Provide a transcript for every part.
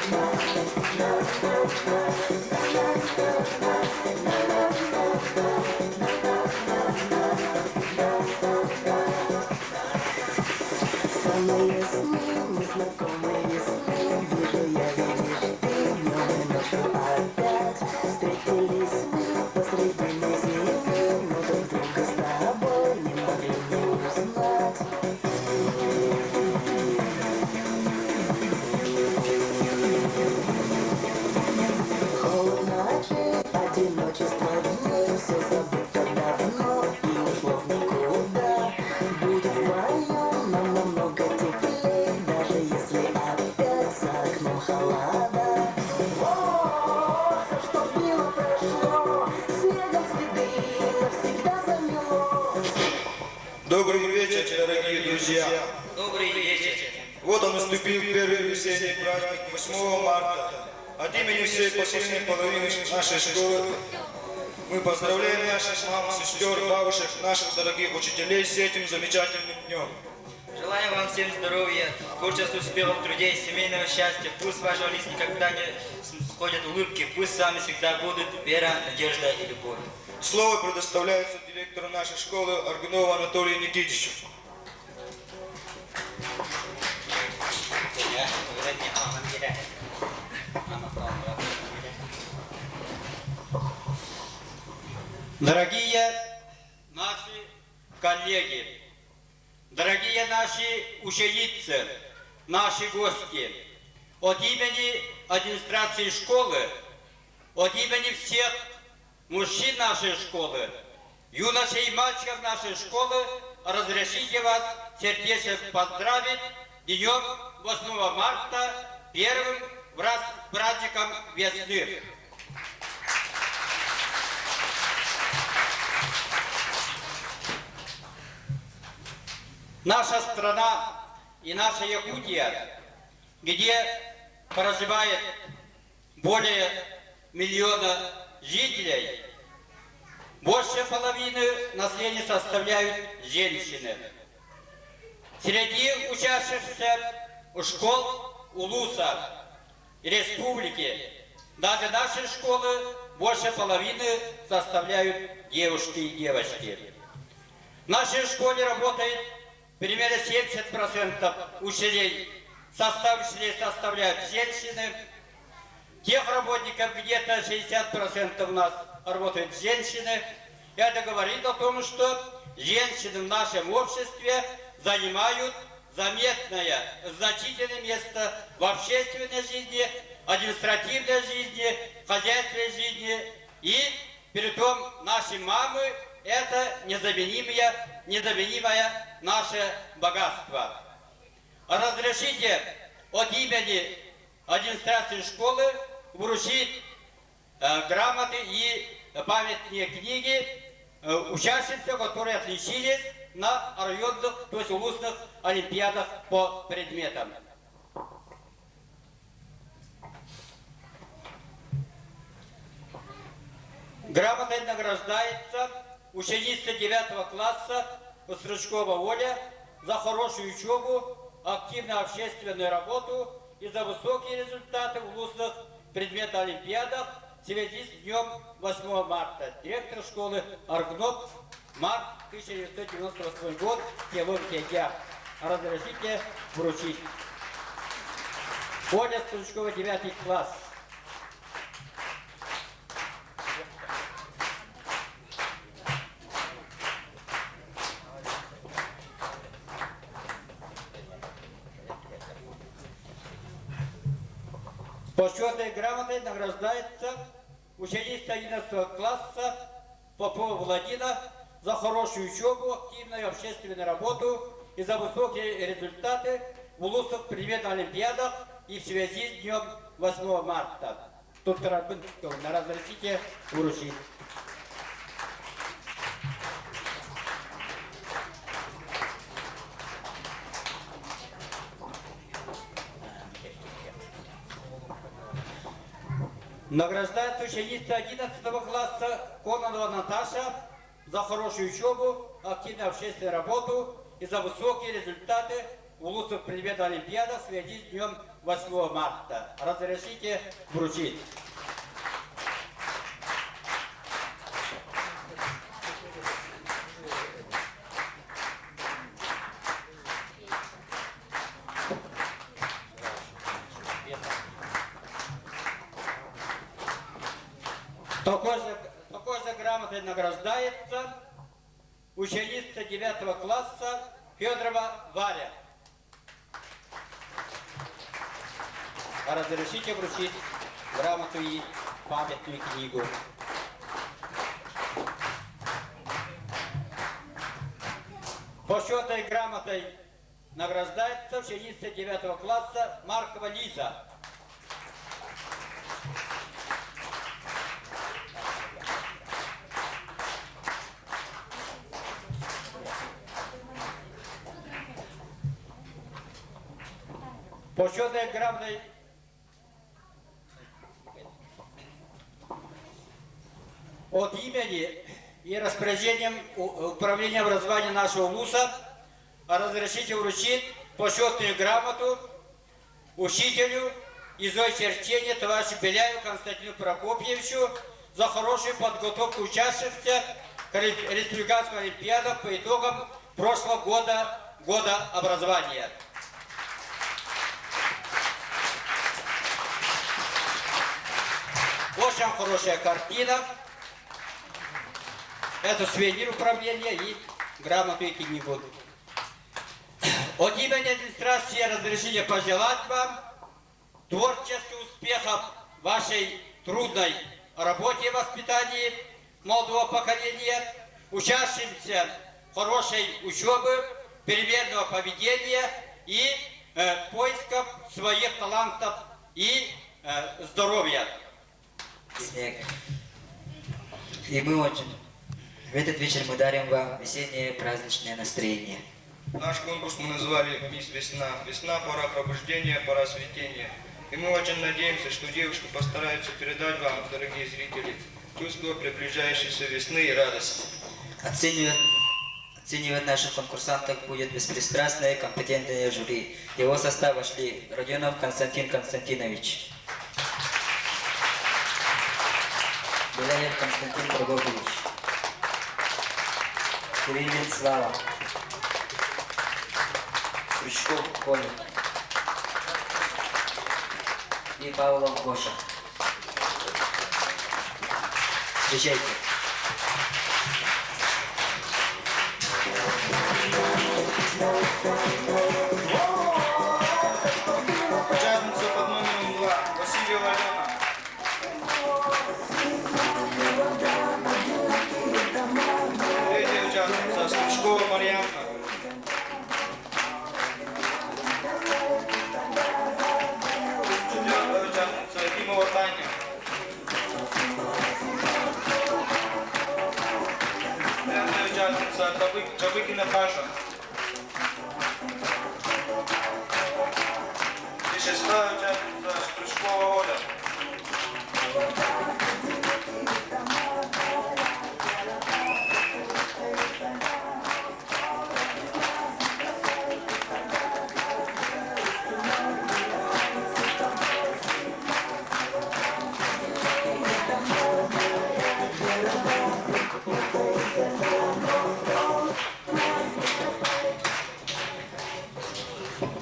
Самые сны, незнакомые сны, вижу я, видишь ты, днем и ночью опять. Встретились мы посреди низины, но друг друга с тобой не могли не узнать. Холодно опять, одиночество дней, все забыто давно и ушло в никуда. Будет вдвоем нам намного теплее, даже если опять за окном холода. О, все, что было, прошло, снегом следы навсегда замело. Добрый вечер, дорогие друзья! Добрый вечер! Вот он наступил первый весенний праздник 8 марта. От имени всей посильной половины нашей школы мы поздравляем наших мам, сестер, бабушек, наших дорогих учителей с этим замечательным днем. Желаем вам всем здоровья, творческих успехов в труде и семейного счастья. Пусть в вашем лице никогда не сходят улыбки, пусть с вами всегда будут вера, надежда и любовь. Слово предоставляется директору нашей школы Аргунову Анатолию Никитичу. Дорогие наши коллеги, дорогие наши ученицы, наши гости, от имени администрации школы, от имени всех мужчин нашей школы, юношей и мальчиков нашей школы, разрешите вас сердечно поздравить днем 8 марта, первым праздником весны. Наша страна и наша Якутия, где проживает более миллиона жителей, больше половины населения составляют женщины. Среди учащихся школ Улуса и республики, даже нашей школы, больше половины составляют девушки и девочки. В нашей школе работает примерно 70% учителей, учителей составляют женщины. Тех работников где-то 60% у нас работают женщины. Это говорит о том, что женщины в нашем обществе занимают заметное, значительное место в общественной жизни, административной жизни, хозяйственной жизни. И притом наши мамы – это незаменимое наше богатство. Разрешите от имени администрации школы вручить грамоты и памятные книги участникам, которые отличились на районных, то есть улусных олимпиадах по предметам. Грамотой награждается ученица 9 класса Стручкова Оля за хорошую учебу, активную общественную работу и за высокие результаты в улусных предметах олимпиадах в связи с днем 8 марта. Директор школы Аргнов, март 1998 год, сегодня я. Разрешите вручить. Оля Стручкова, 9 класс. Почетной грамотой награждается ученица 11 класса Попова Владина за хорошую учебу, активную общественную работу и за высокие результаты в улусных предметных олимпиадах и в связи с днем 8 марта. Доктор Арбын, разрешите вручить. Награждается ученица 11 класса Кононова Наташа за хорошую учебу, активную общественную работу и за высокие результаты в улусных предметах олимпиадах в связи с днем 8 марта. Разрешите вручить. Такой же грамотой награждается ученица 9 класса Федорова Варя. Разрешите вручить грамоту и памятную книгу. Почетной грамотой награждается ученица 9 класса Маркова Лиза. Почетной грамотой от имени и распоряжением управления образования нашего вуза разрешите вручить почетную грамоту учителю изучения товарищу Беляеву Константину Прокопьевичу за хорошую подготовку учащихся к республиканским олимпиадам по итогам прошлого года образования. Очень хорошая картина. Это сувенир управления и грамоту и книгу. От имени администрации разрешите пожелать вам творческих успехов в вашей трудной работе и воспитании молодого поколения, учащимся хорошей учебы, переменного поведения и поисков своих талантов и здоровья. Снег. И мы очень... В этот вечер мы дарим вам весеннее праздничное настроение. Наш конкурс мы назвали «Мисс Весна». Весна, пора пробуждения, пора цветения. И мы очень надеемся, что девушки постараются передать вам, дорогие зрители, чувство приближающейся весны и радости. Оценивать наших конкурсантов будет беспристрастное и компетентное жюри. В его состав вошли Родионов Константин Константинович, Беляев Константин Прокопьевич, Кириллин Слава, Крючков Коля и Павлов Гоша. Встречайте. Участница под номером 2 Васильева Алена. Третья участница Стручкова Марьяна. Четвертая участница Ефимова Таня. Пятая участница Чабыкина Паша. И шестая участница Стручкова Оля.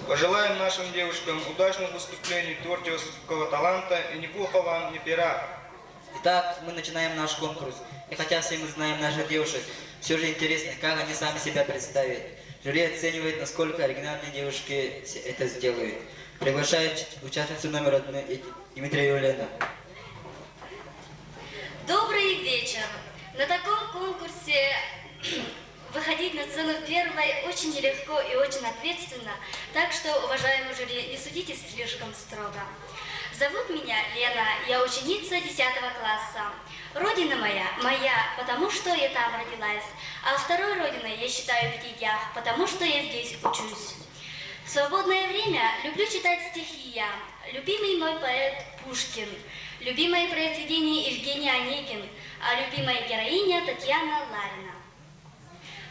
Пожелаем нашим девушкам удачных выступлений, творческого таланта и ни пуха вам, ни пера. Итак, мы начинаем наш конкурс. И хотя все мы знаем наших девушек, все же интересно, как они сами себя представят. Жюри оценивает, насколько оригинальные девушки это сделают. Приглашает участницу номер 1 Дмитрия Юлена. Добрый вечер. На таком конкурсе выходить на сцену первой очень нелегко и очень ответственно, так что, уважаемые жюри, не судите слишком строго. Зовут меня Лена, я ученица 10 класса. Родина моя, потому что я там родилась, а второй родиной я считаю в Кигях, потому что я здесь учусь. В свободное время люблю читать стихи я, любимый мой поэт Пушкин, любимое произведение Евгений Онегин, а любимая героиня Татьяна Ларина.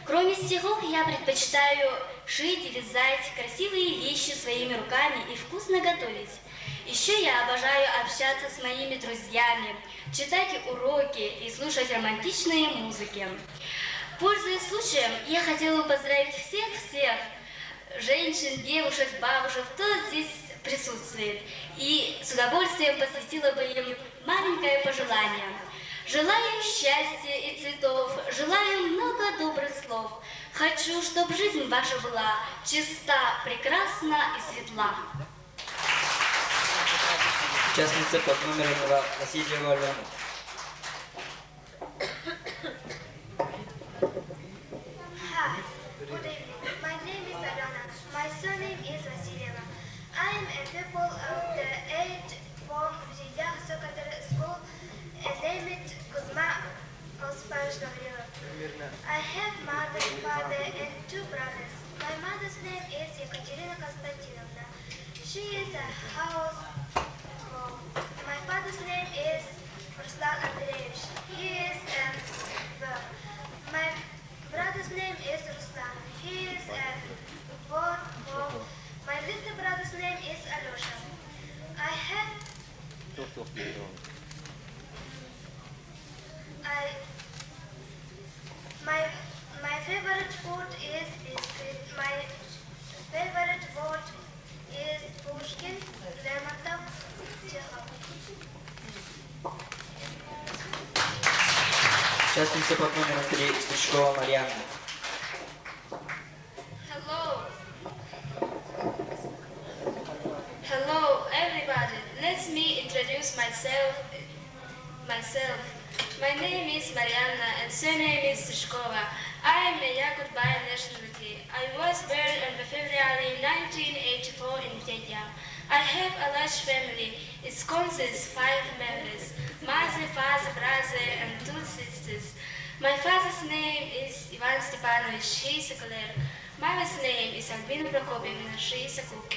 Кроме стихов, я предпочитаю шить и вязать красивые вещи своими руками и вкусно готовить. Еще я обожаю общаться с моими друзьями, читать уроки и слушать романтичные музыки. Пользуясь случаем, я хотела бы поздравить всех женщин, девушек, бабушек, кто здесь присутствует, и с удовольствием посвятила бы им маленькое пожелание. Желаю счастья и цветов, желаю много добрых слов. Хочу, чтобы жизнь ваша была чиста, прекрасна и светла. Участница под номером 2 Васильева Алена. Hi, good evening. My name is Alena. My surname is Vasilyeva. I am a pupil of the 8th form Vizhia Secondary School named Kuzma Osipavich Gavrilov. I have mother, father, and 2 brothers. My mother's name is Ekaterina Konstantinovna. She is a house mom. My father's name is Ruslan Andreevich. He is a bird. My brother's name is Ruslan. He is a boy. My little brother's name is Alyosha. My favorite food is biscuit. My favorite word is Pushkin, Lermontov, Chekhov. Участница под номером 3 Стручкова Марьяна. Hello everybody. Let me introduce myself. My name is Mariana and surname is Sishkova. I am a Yakut by nationality. I was born on February 1984 in Vietnam. I have a large family. It consists 5 members: mother, father, brother, and 2 sisters. My father's name is Ivan Stepanovich. He is a clerk. Mother's name is Albina Prokopyevna. She is a cook.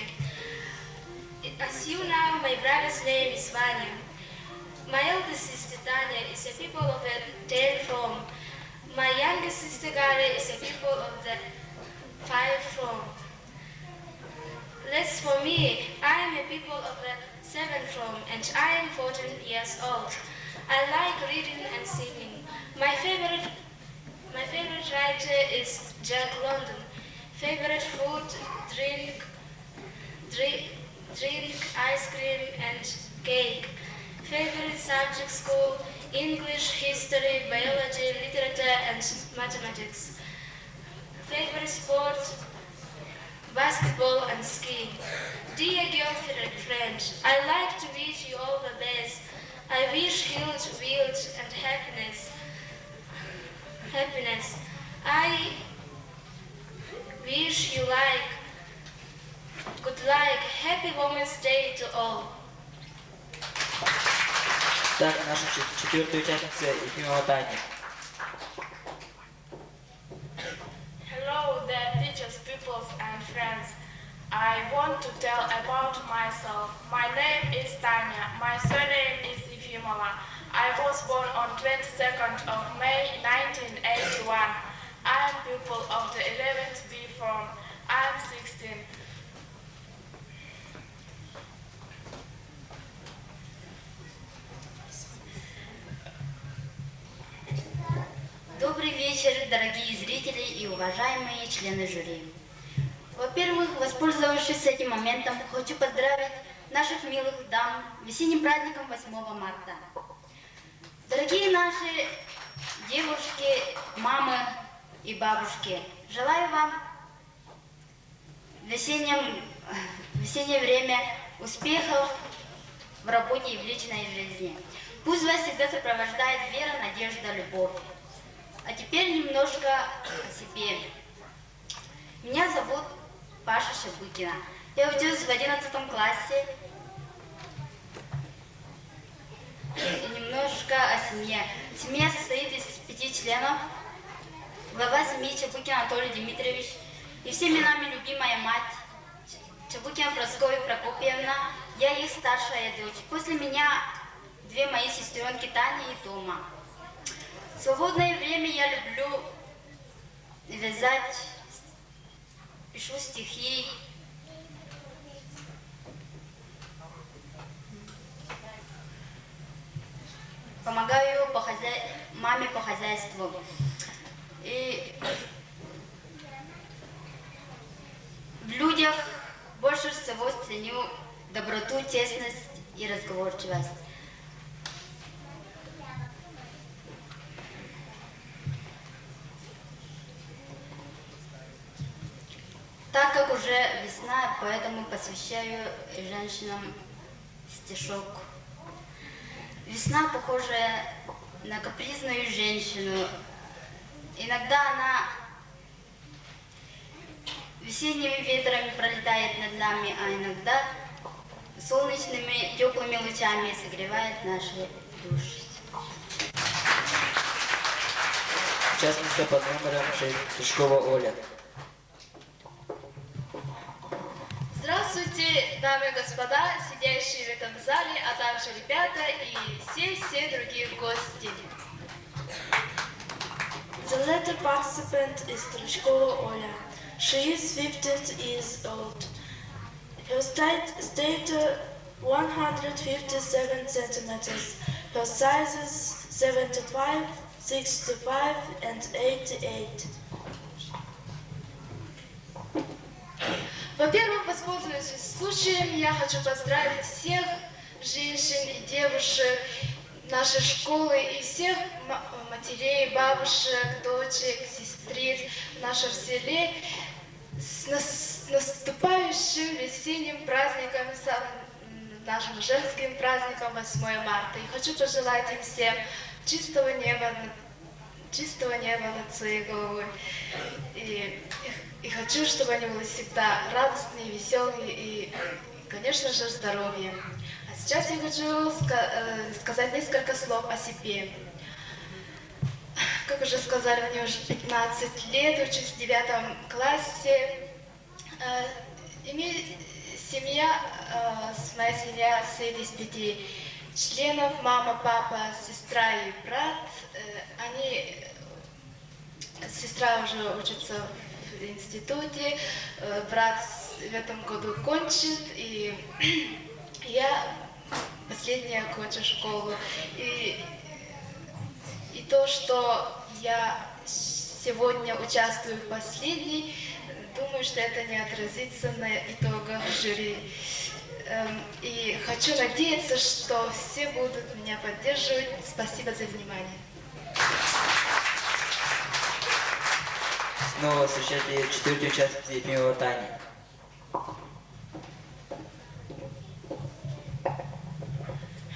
As you know, my brother's name is Vanya. My eldest sister Tanya is a people of the 10th form. My youngest sister Gary is a people of the 5th form. As for me, I am a people of the 7th form and I am 14 years old. I like reading and singing. My favorite writer is Jack London. Favorite food, drink ice cream and cake. Favorite subject school, English, history, biology, literature and mathematics. Favorite sport, basketball and skiing. Dear girlfriend, I like to wish you all the best. I wish health, wealth and happiness. I wish you good luck. Happy Women's Day to all. Так, наша четвертая участница Ефимова Таня. Hello there, teachers, pupils and friends. I want to tell about myself. My name is Tanya. My surname is Efimova. I was born on 22nd of May 1981. I am pupil of the 11th B form. I am 16. Добрый вечер, дорогие зрители и уважаемые члены жюри. Во-первых, воспользовавшись этим моментом, хочу поздравить наших милых дам весенним праздником 8 марта. Дорогие наши девушки, мамы и бабушки, желаю вам в весеннее время успехов в работе и в личной жизни. Пусть вас всегда сопровождает вера, надежда, любовь. А теперь немножко о себе. Меня зовут Паша Шабыкина. Я учусь в 11 классе. И немножко о семье. Семья состоит из 5 членов. Глава семьи Чабыкин Анатолий Дмитриевич. И всеми нами любимая мать Чабыкина Прасковья Прокопьевна. Я их старшая дочь. После меня 2 мои сестренки Таня и Тома. В свободное время я люблю вязать, пишу стихи. Помогаю маме по хозяйству. И в людях больше всего ценю доброту, честность и разговорчивость. Так как уже весна, поэтому посвящаю женщинам стишок. Весна похожа на капризную женщину. Иногда она весенними ветрами пролетает над нами, а иногда солнечными теплыми лучами согревает наши души. Участница под номером 6, Тышкова Оля. Здравствуйте, дамы и господа, сидящие в этом зале, а также ребята и все другие гости. The latter participant is Tryshkova Oля. She is 15 years old. Her stature 157 centimeters. Her sizes 75, 65 and 88. Во-первых, воспользуясь случаем, я хочу поздравить всех женщин и девушек нашей школы и всех матерей, бабушек, дочек, сестриц в нашем селе с наступающим весенним праздником, нашим женским праздником 8 марта. И хочу пожелать им всем чистого неба над своей головой. И хочу, чтобы они были всегда радостные, веселые и, конечно же, здоровье. А сейчас я хочу сказать несколько слов о себе. Как уже сказали, мне уже 15 лет, учусь в 9 классе. Моя семья состоит из 5 членов: мама, папа, сестра и брат. Сестра уже учится в институте, брат в этом году кончит, и я последняя кончу школу. И то, что я сегодня участвую в последней, думаю, что это не отразится на итогах жюри. И хочу надеяться, что все будут меня поддерживать. Спасибо за внимание. Снова встречайте 4-ю участницу Ефимова Тани.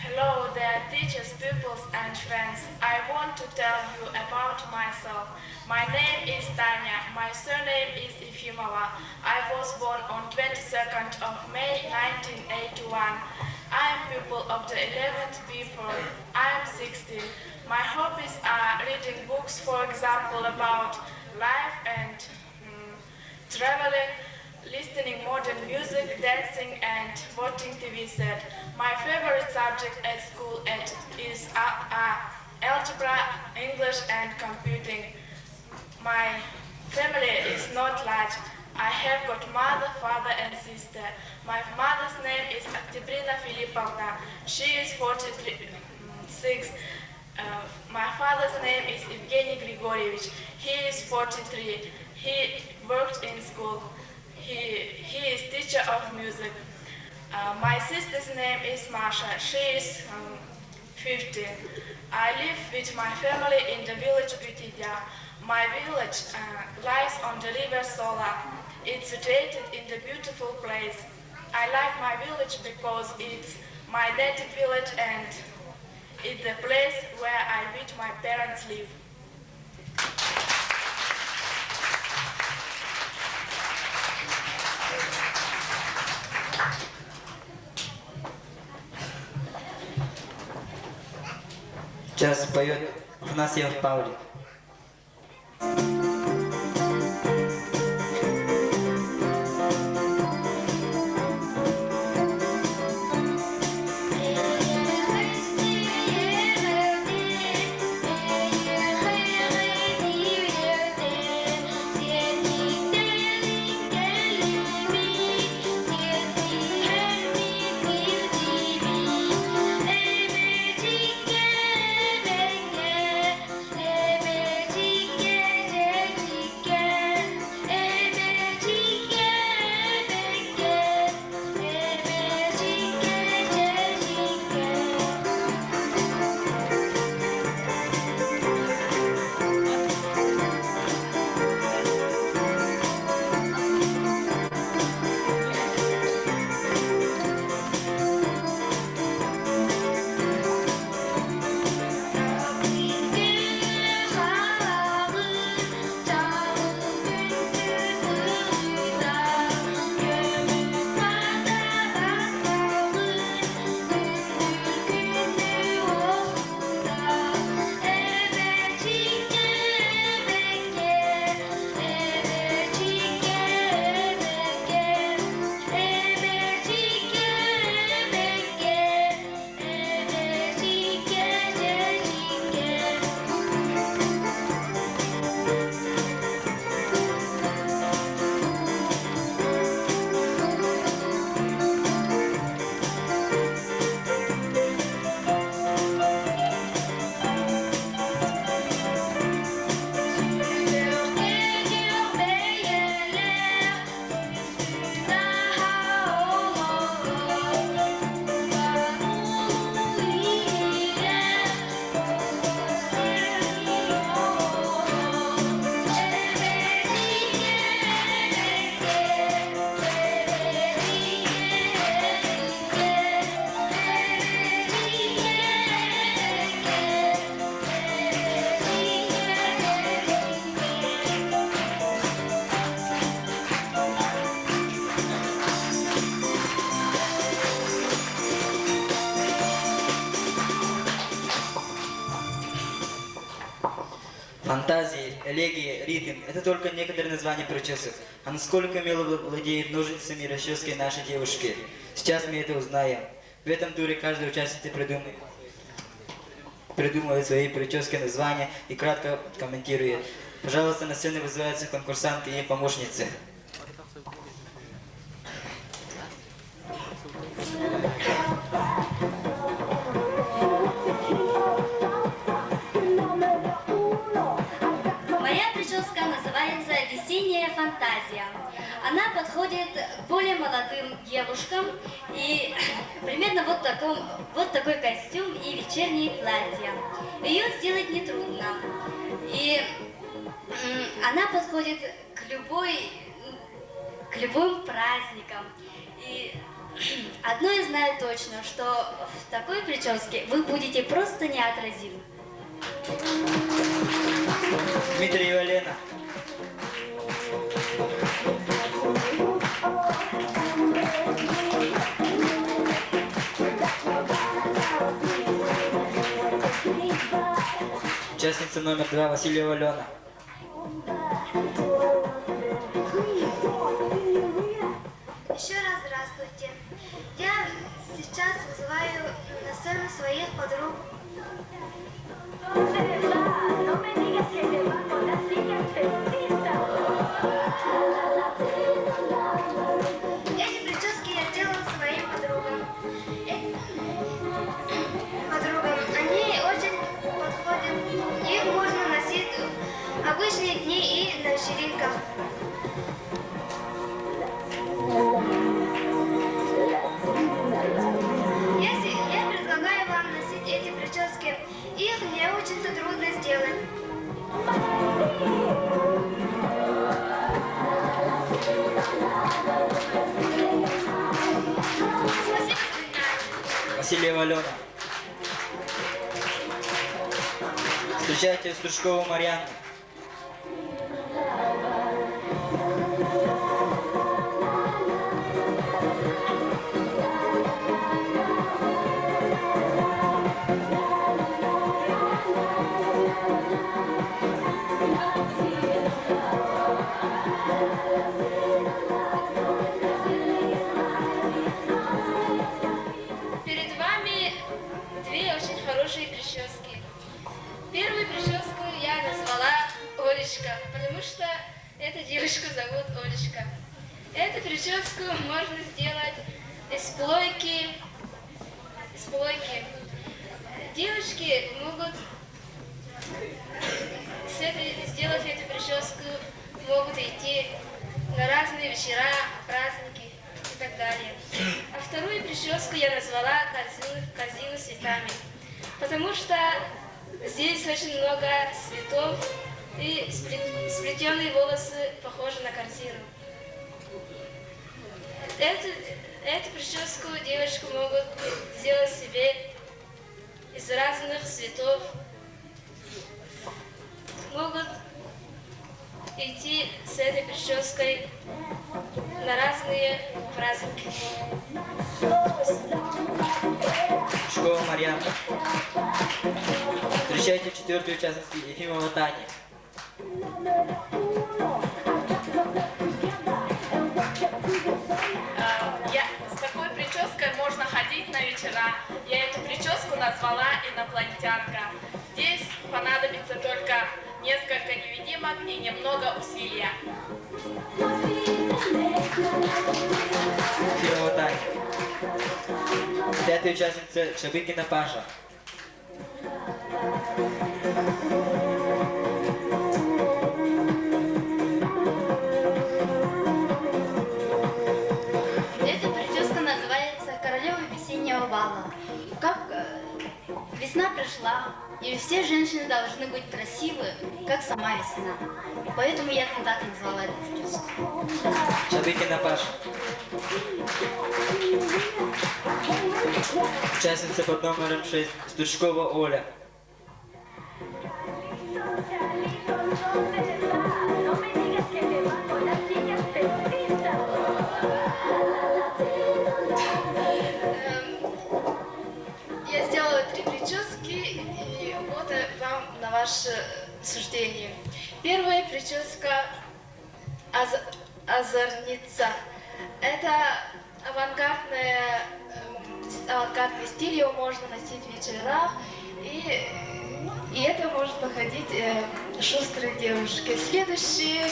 Hello there, teachers, pupils and friends. I want to tell you about myself. My name is Tanya. My surname is Efimova. I was born on 22nd of May 1981. I am pupil of the 11th B form. I am 16. My hobbies are reading books, for example, about life and traveling, listening modern music, dancing and watching TV set. My favorite subject at school is algebra, English and computing. My family is not large. I have got mother, father and sister. My mother's name is Oktyabrina Filipovna. She is 46. My father's name is Evgeny Grigorievich. He is 43. He worked in school. He is teacher of music. My sister's name is Masha. She is 15. I live with my family in the village Butidya. My village lies on the river Sola. It's situated in the beautiful place. I like my village because it's my native village and it's the place where I with my parents live. Сейчас поет Афанасьев Павлик. Фантазии, элегии, ритм – это только некоторые названия причесок. А насколько умело владеют ножницами и расческой наши девушки? Сейчас мы это узнаем. В этом туре каждый участник придумывает свои прически, названия и кратко комментирует. Пожалуйста, на сцену вызываются конкурсанты и помощницы. Моя прическа называется «Весенняя фантазия». Она подходит к более молодым девушкам и примерно вот такой костюм и вечернее платье. Ее сделать нетрудно. И она подходит к любым праздникам. И одно я знаю точно, что в такой прическе вы будете просто неотразимы. Дмитрий и Елена. Участница номер 2 Васильева Алена. Еще раз здравствуйте. Я сейчас вызываю на сцену своих подруг. Эти прически я сделала своим подругам. Они очень подходят. Их можно носить в обычные дни и на вечеринках. Я предлагаю вам носить эти прически. Их не очень-то трудно сделать. Васильева Алена. Встречайте Стружкову Марьяну. Перед вами две очень хорошие прически. Первую прическу я назвала Олечка, потому что эту девушку зовут Олечка. Эту прическу можно сделать из плойки. Девушки могут сделать эту прическу, могут идти на разные вечера, праздники и так далее. А вторую прическу я назвала корзину с цветами, потому что здесь очень много цветов и сплетенные волосы похожи на корзину. Эту прическу девушку могут сделать себе из разных цветов, могут идти с этой прической на разные праздники. Школа Марьяна. Встречайте четвертую участницу Ефимова Таня. С такой прической можно ходить на вечера. Я эту прическу назвала «Инопланетянка». Здесь понадобится только несколько невидимок и немного усилия. Ефимова Таня. Пятая участница Шабыкина Паша. Эта прическа называется «Королева весеннего бала». Как весна пришла, и все женщины должны быть красивы, как сама весна. Поэтому я так назвала эту прическу. Шабыкина Паша. Участница под номером 6 Стружкова Оля. Я сделала 3 прически, и вот вам на ваш суждению. Первая прическа озорница. Это авангардный стиль, его можно носить в вечерах, и это может походить шустрой девушке. Следующая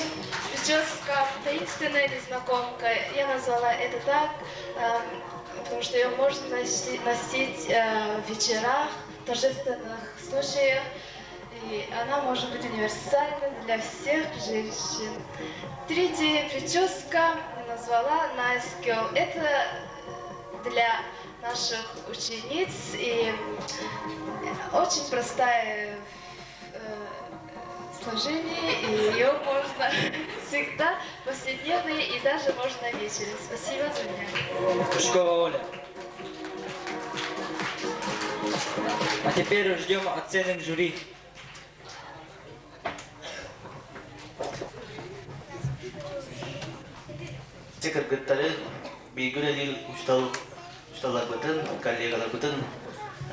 прическа таинственная незнакомка. Я назвала это так, потому что ее можно носить в вечерах, в торжественных случаях. И она может быть универсальной для всех женщин. Третья прическа я назвала Nice Girl. Это для наших учениц и очень простая сложение, и ее можно всегда повседневно и даже можно вечером. Спасибо за меня. Стручкова Оля. А теперь ждем оценок жюри. Секретары бигүрэ дил ушталар бытын, коллегалар бытын,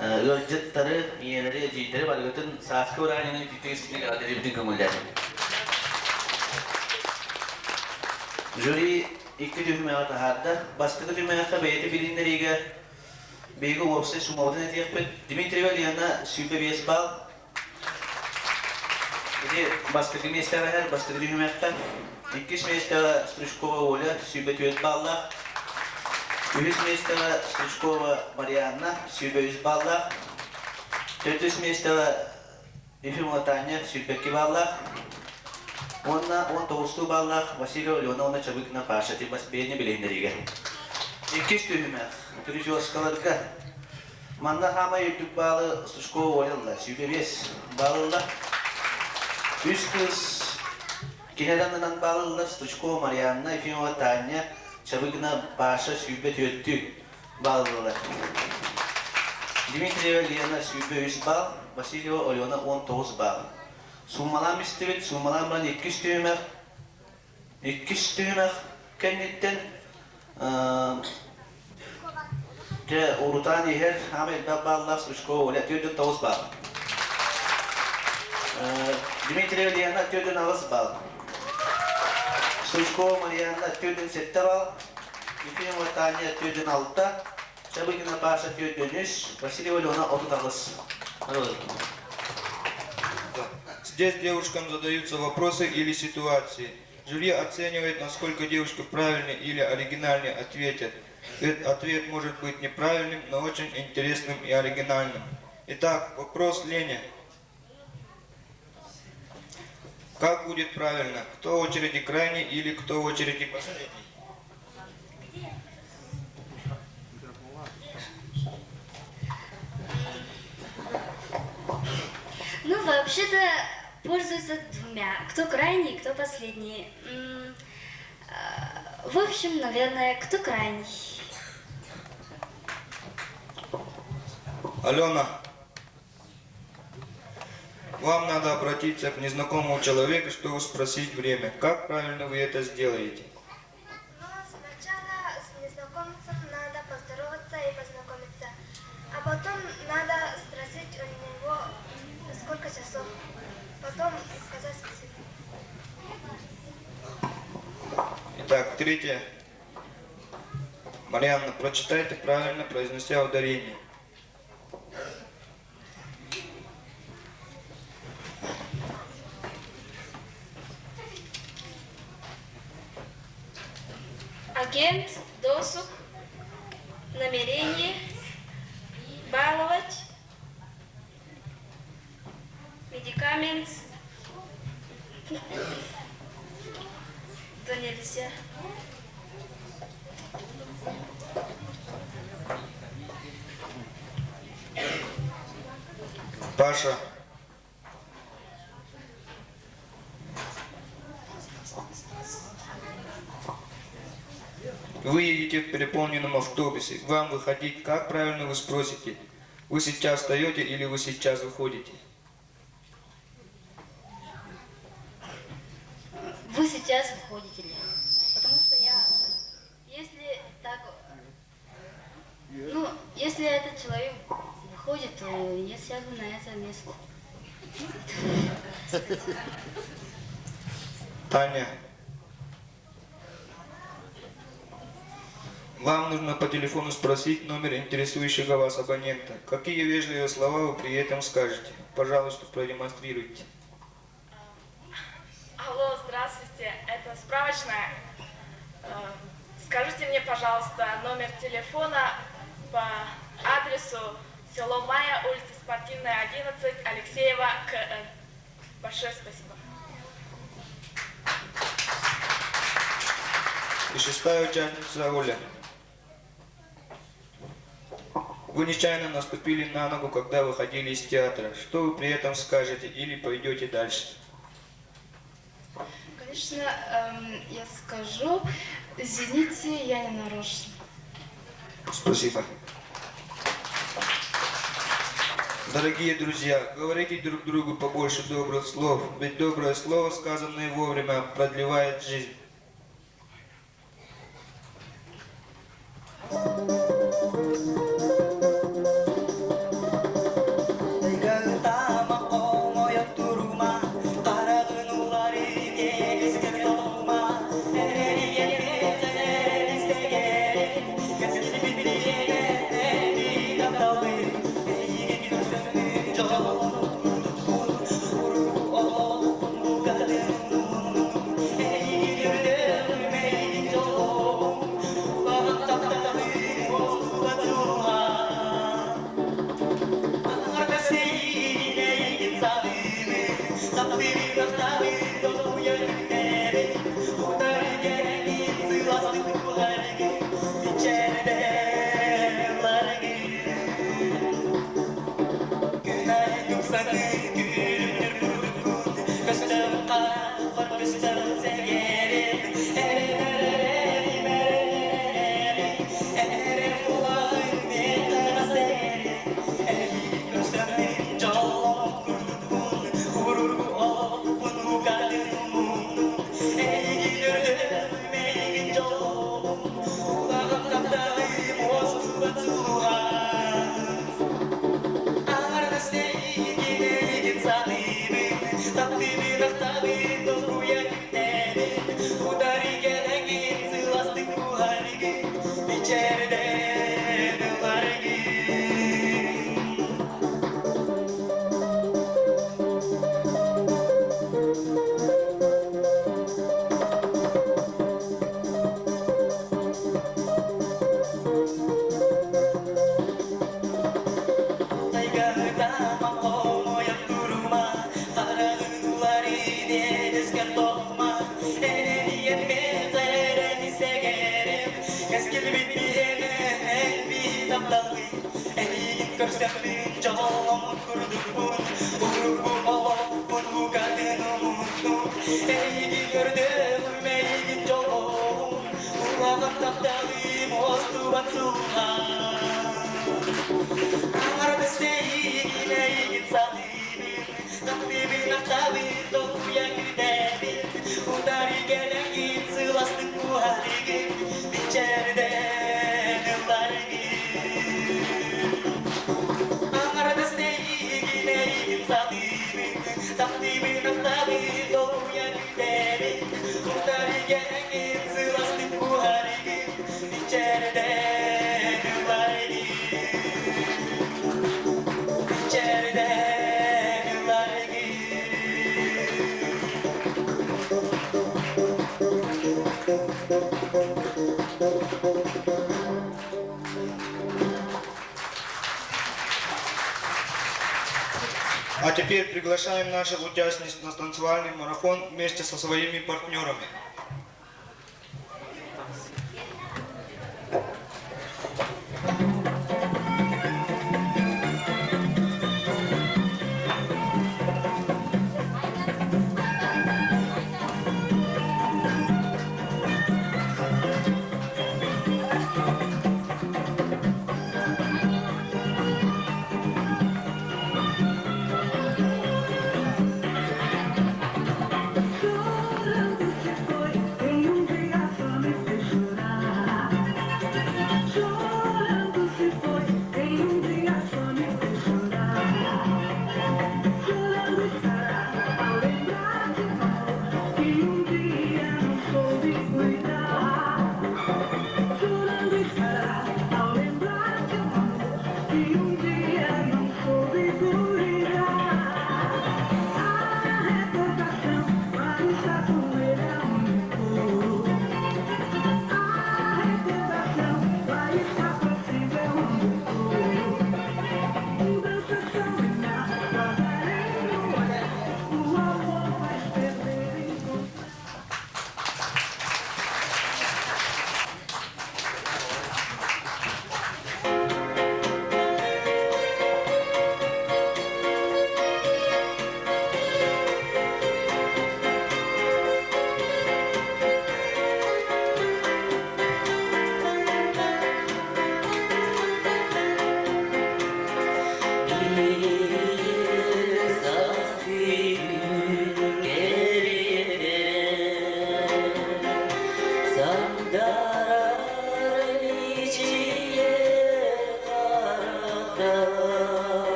өлжеттары, иенери, жийтери бар бытын, сааскы уранының титесini адеребдин көңүлдер. Жюри 2 түмәгә тахарда, бастыгы түмәгә бәйте билиндериге бейгі опсы сумаудан әтияқпен Дмитриева Лена сүйбе 5 балл. Бастыгы местері әр, бастыгы түмәгә 2 местері Стручкова Оля сүйбе 4 баллар. 3 местері Стручкова Марианна сүйбе 100 баллар. 4 местері Ефимова Таня сүйбе 2 баллар. 19 баллар Василия Леоновна Чабыкина Паша тибас бейне билендериге. 2 түмәк Прическаларга. Манда хама ютуб балы Стручкова Оля сүйбе 5 баллар. 3 кыз Кинеданнан баллар Стручкова Марианна Ефимова Таня Чабыкина Паша сүйбе 4 баллар. Дмитриева Лена сүйбе 100 балл, Васильева Алена 19 балл. Суммалам истебет, суммалам бан 200 түмәк. 200 түмәк кеннеттен же урутан ихер Хамед баллар Стручкова Оля 9 балл. Дмитриева Лена 9 балл. Стручкова Марианна 7 балл. Ефимова Таня 6. Чабыкина Паша 3. Васильева Алена 9. Здесь девушкам задаются вопросы или ситуации. Жюри оценивает, насколько девушка правильно или оригинально ответит. Этот ответ может быть неправильным, но очень интересным и оригинальным. Итак, вопрос Лене. Как будет правильно? Кто в очереди крайний или кто в очереди последний? Ну, вообще-то пользуются двумя. Кто крайний, кто последний. В общем, наверное, кто крайний. Алена, вам надо обратиться к незнакомому человеку, чтобы спросить время. Как правильно вы это сделаете? Но сначала с незнакомцем надо поздороваться и познакомиться, а потом надо спросить у него, сколько часов, потом сказать спасибо. Итак, третье. Марианна, прочитайте правильно, произнося ударение. Агент, досуг, намерение, баловать, медикамент, то нельзя. Паша. Вы едете в переполненном автобусе. Вам выходить, как правильно вы спросите? Вы сейчас встаете или вы сейчас выходите? Вы сейчас выходите ли? Потому что если так, если этот человек выходит, то я сяду на это место. Таня, вам нужно по телефону спросить номер интересующего вас абонента. Какие вежливые слова вы при этом скажете? Пожалуйста, продемонстрируйте. Алло, здравствуйте, это справочная. Скажите мне, пожалуйста, номер телефона по адресу село Майя, улица Спортивная, 11, Алексеева, КН. Большое спасибо. И шестая участница Оля. Вы нечаянно наступили на ногу, когда выходили из театра. Что вы при этом скажете или пойдете дальше? Конечно, я скажу, извините, я не нарочно. Спасибо. Дорогие друзья, говорите друг другу побольше добрых слов, ведь доброе слово, сказанное вовремя, продлевает жизнь. А теперь приглашаем наших участниц на танцевальный марафон вместе со своими партнерами. Город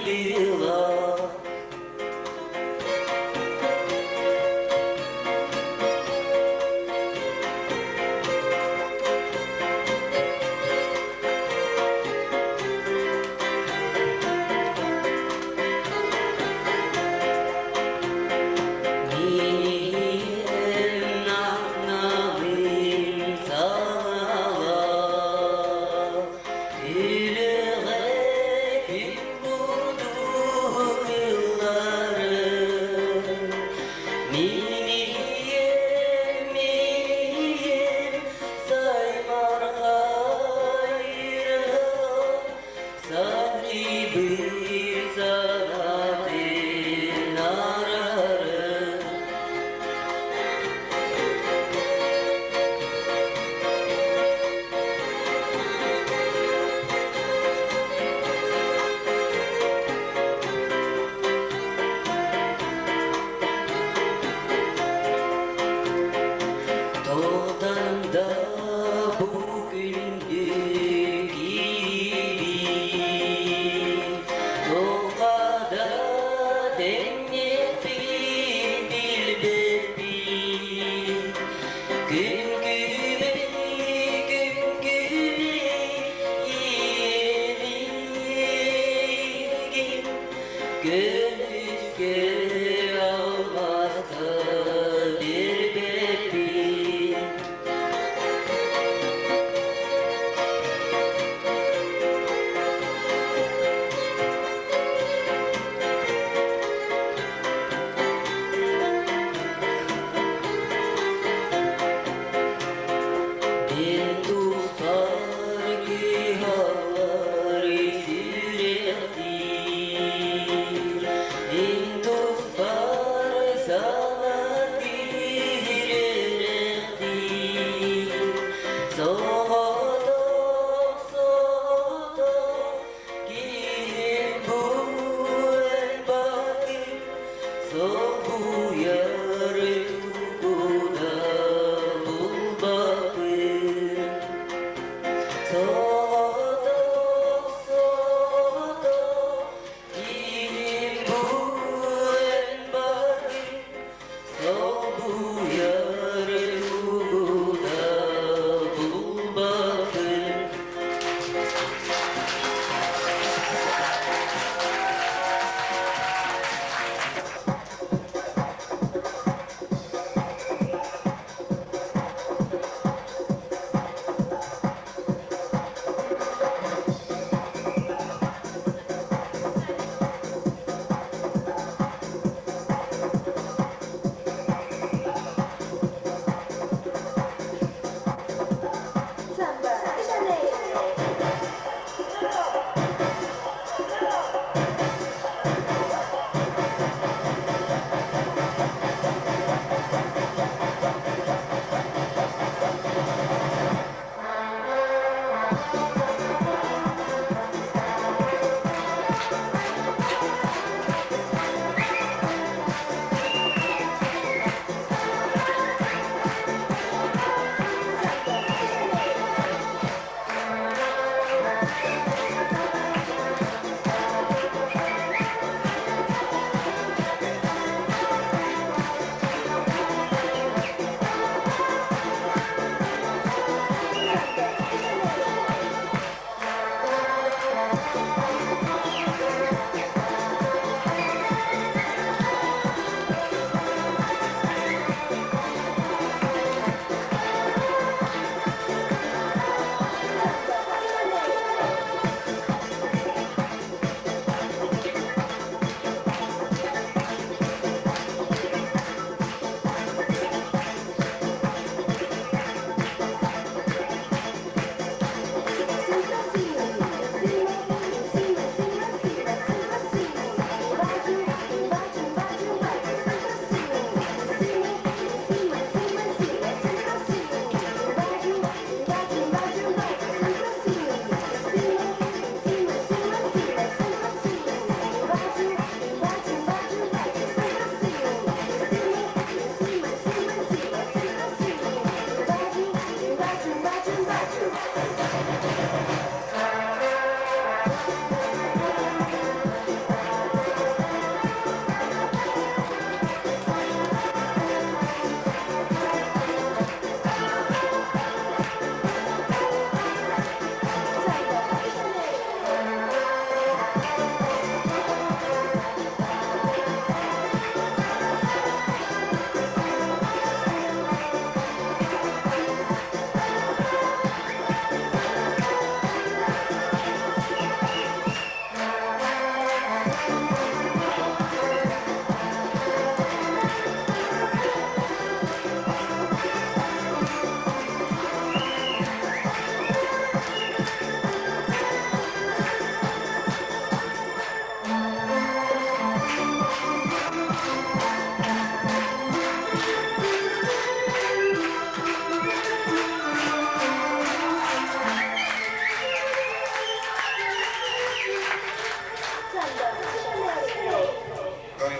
bila.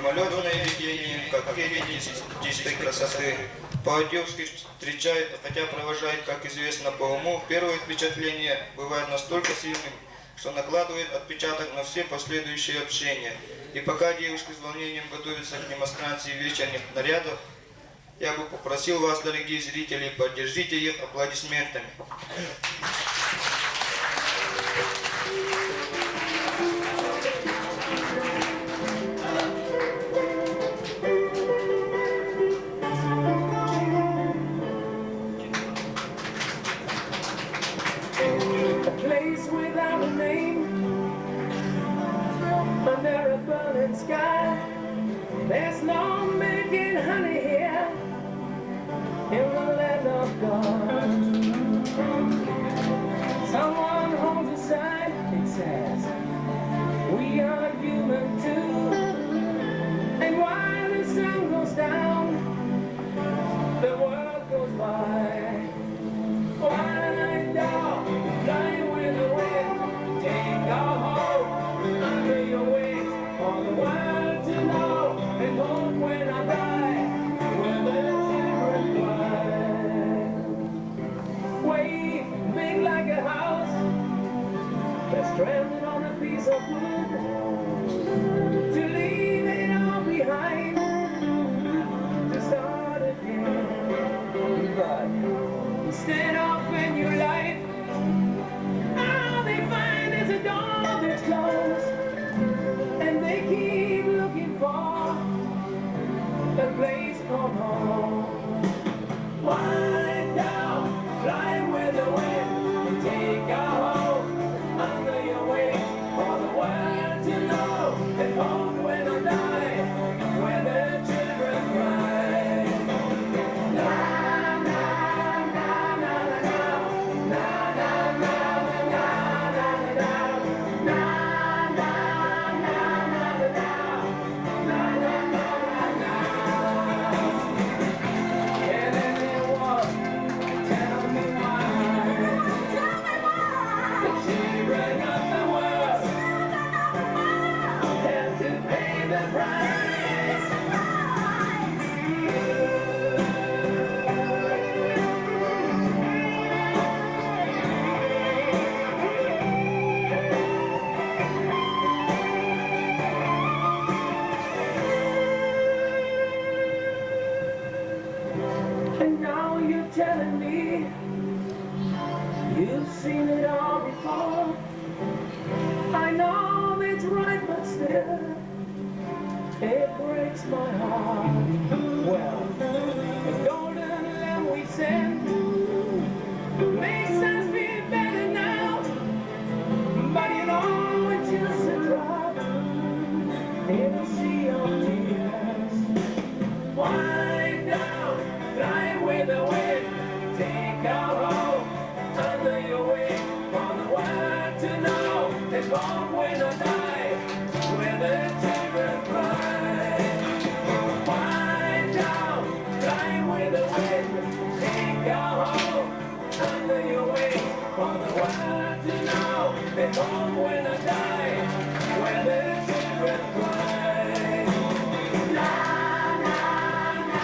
мимолетное видение, как кеки чистой красоты. По-одевски встречает, хотя провожает, как известно, по уму, первое впечатление бывает настолько сильным, что накладывает отпечаток на все последующие общения. И пока девушки с волнением готовятся к демонстрации вечерних нарядов, я бы попросил вас, дорогие зрители, поддержите их аплодисментами. Under a burning sky, there's no making honey here in the land of God. Someone holds a sign, it says, we are human too. And while the sun goes down, the world goes by. Fly down, fly with the wind, take our hope under your wings, for the world to know, and hope when I die, will the children fly. Wave big like a house, that's stranded on a piece of wood, to leave it all behind, to start again. But instead of a new life, all they find is a door that's closed, and they keep looking for a place called home. Fly down, fly with the wind, take our hope under your wings, for the world to know, and home when I die, where the children cry. Na na na na na na na na na na na na And now you're telling me you've seen it all before. I know it's right, but still it breaks my heart. Well, the golden lamb we sent makes us feel better now, but you know it's just a drop in a sea of tears. Fly down, fly with the wind, take our hope under your wing, for the world to know, and home when I die, where the children cry. Fly down, fly with the wind, take our hope under your wing, for the world to know, and home when I die, where the children cry. La, la, la.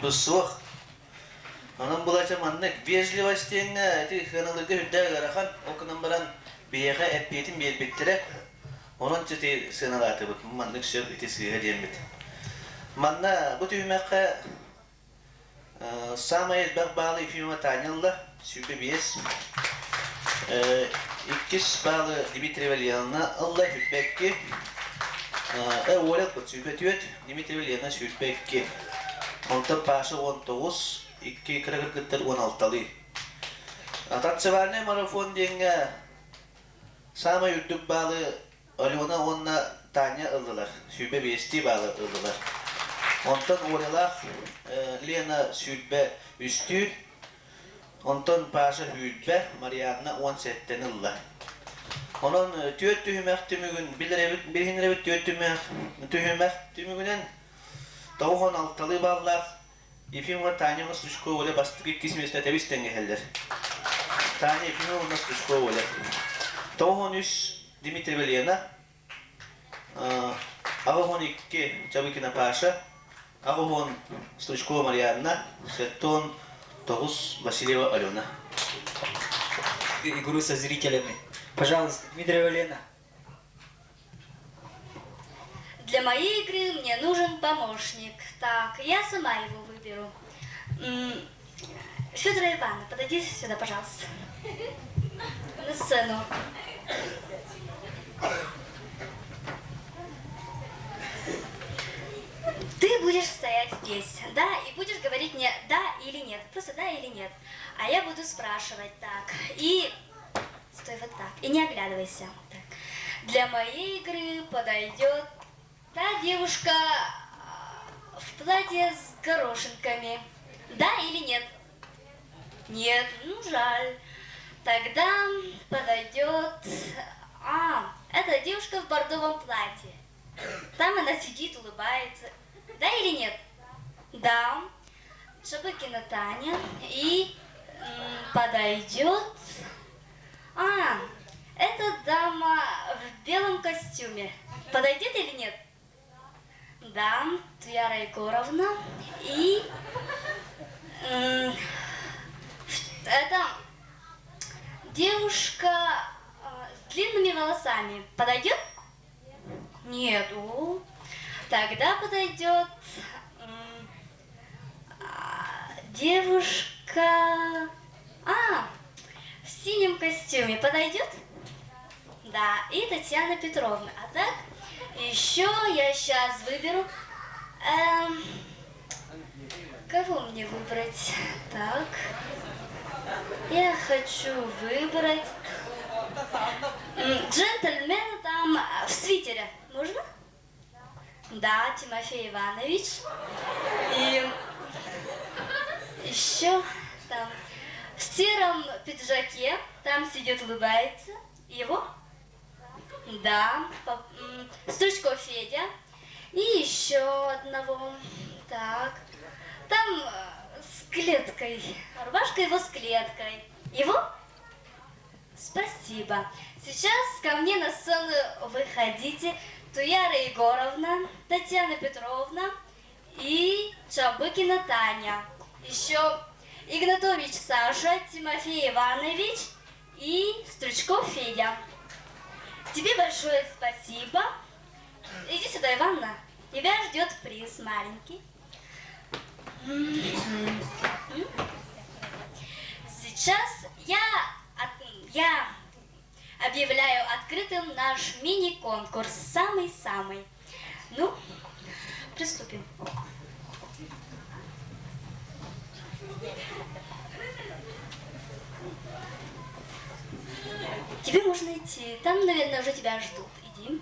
Бусух. Onun bulaca manlık vejlivaştığında eti hınalıgı hüddel garakan okunan baran biyağa etpiyetin bir bittirek onun çeti sığınalatı bu manlık şöp eti sığıha diyemmet. Manna bu tüymekke samayet bak bağlı ifiyuma tanıyla sübbe biyes ikkis bağlı Dimitri Velyan'la Allah hübbekki evvelet bu sübbe tüyet Dimitri Velyan'la sübbekki onta paşı 19 iki kira-kira 16'lı. Atat sevarne marafon diyenge sama YouTube bağlı Alyona onna tanya aldılar. Sübbe besti bağlı aldılar. Ondan orala Lena sübbe üstü. Ondan paşa hübbe Mariana 17'ten aldılar. Onun tüyet tühümek tümügün bilhin revit tüyet tühümek tümügünen tavuğ 16'lı bağlar. Ефим вот Таня у нас Лужкова, басты кисмес на тебе стенгелдер. Таня Ефим у нас Лужкова. То он уж Дмитрий Велена, а он икке Чабыкина Паша, а он Лужкова Марьяна, Сетон Тогус Васильева Алена. Игру со зрителями. Пожалуйста, Дмитрий Велена. Для моей игры мне нужен помощник. Так, я сама его выберу. Федора Ивановна, подойди сюда, пожалуйста. На сцену. Ты будешь стоять здесь, да, и будешь говорить мне да или нет. Просто да или нет. А я буду спрашивать так. И стой вот так. И не оглядывайся. Так. Для моей игры подойдет та девушка в платье с горошинками. Да или нет? Нет, ну жаль. Тогда подойдет... это девушка в бордовом платье. Там она сидит, улыбается. Да или нет? Да. Чабыкина Таня. И подойдет... это дама в белом костюме. Подойдет или нет? Да, Твяра Егоровна. И это девушка с длинными волосами. Подойдет? Нет. Тогда подойдет девушка в синем костюме. Подойдет? Да, и Татьяна Петровна. А так, еще я сейчас выберу. Кого мне выбрать? Так. Я хочу выбрать джентльмена там в свитере. Можно? Да, Тимофей Иванович. И еще там в сером пиджаке, там сидит, улыбается. Его? Да, Стручков Федя. И еще одного. Так. Там с клеткой. Рубашка его с клеткой. Его? Спасибо. Сейчас ко мне на сцену выходите Туяра Егоровна, Татьяна Петровна и Чабыкина Таня. Еще Игнатович Саша, Тимофей Иванович и Стручков Федя. Тебе большое спасибо. Иди сюда, Иванна. Тебя ждет приз маленький. Сейчас я объявляю открытым наш мини-конкурс. Самый-самый. Ну, приступим. Тебе можно идти. Там, наверное, уже тебя ждут. Иди.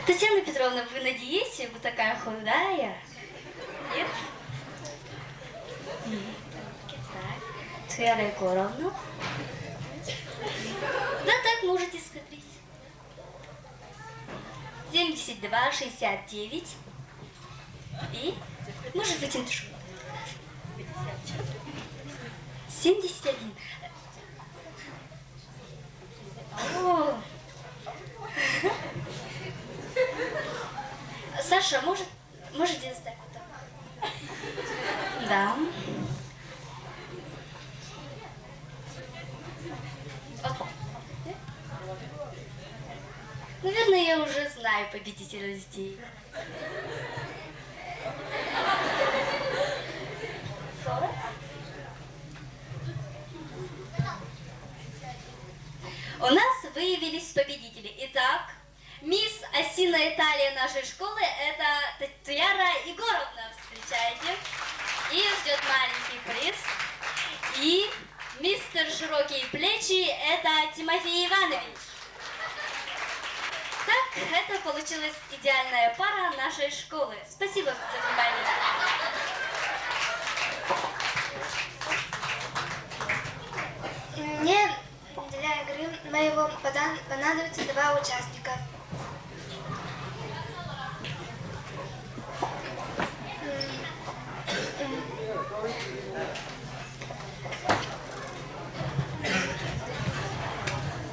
Татьяна Петровна, вы на диете? Вы такая худая? Нет? Так. Твяра Егоровна. Да так, можете смотреть. 72, 69. И может вытянуть шубу. 71. О! Хорошо, можете оставить там. Да. Наверное, я уже знаю победителя здесь. У нас выявились победители. Итак, мисс Осиная Италия нашей школы — это Татьяна Егоровна. Встречайте. И ждет маленький приз. И мистер Широкие Плечи — это Тимофей Иванович. Так, это получилась идеальная пара нашей школы. Спасибо за внимание. Мне для игры моего понадобится 2 участника.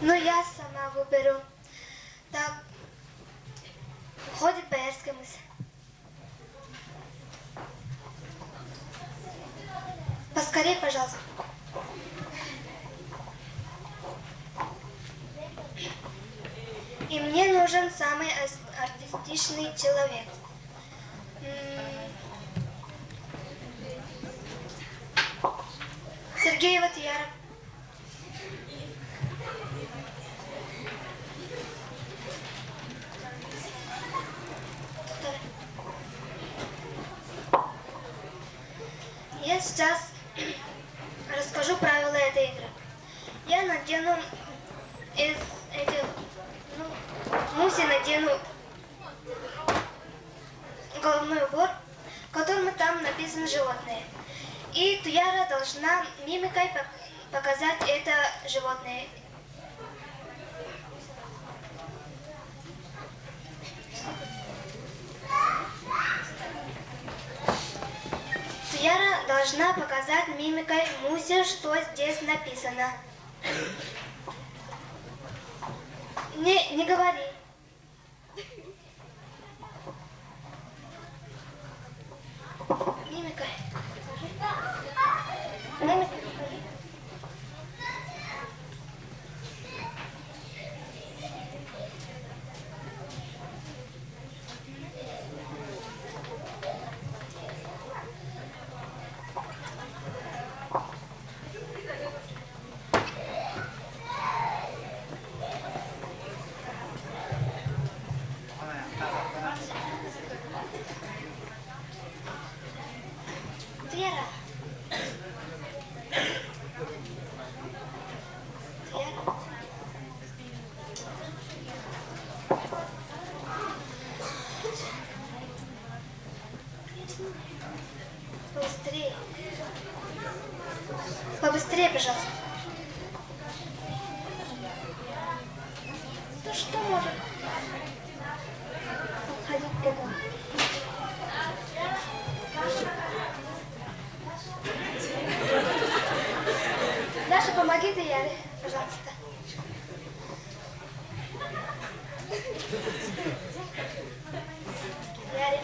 Но я сама выберу. Так, уходит Боярская мысль. Поскорее, пожалуйста. И мне нужен самый артистичный человек. Сергей Ватьяров. Я сейчас расскажу правила этой игры. Я надену из этих, Мусе надену головной убор, в котором там написано животное. И Туяра должна мимикой показать это животное. Туяра должна показать мимикой Мусе, что здесь написано. Не говори. Мимикой. Мимикой. Вера. Побыстрее. Побыстрее, пожалуйста. Ну что может? Ходить к этому. Даша, помоги Яре, пожалуйста. Яре.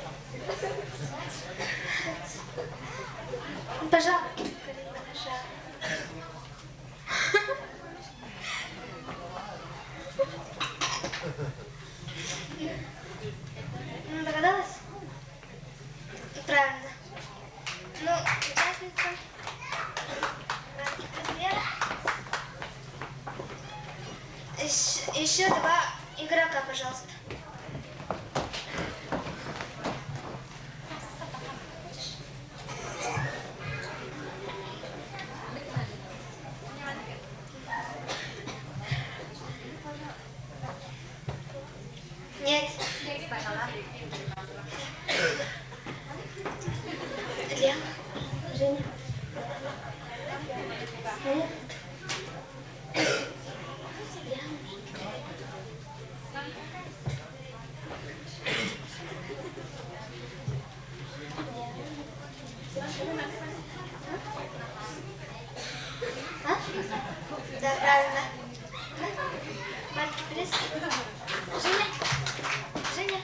Пожалуйста. Догадалась? Правильно. Ну, участница. Еще 2 игрока, пожалуйста. Нет. Илья, Женя. Нет. А? Да, правильно. Маленький приз. Женя. Женя.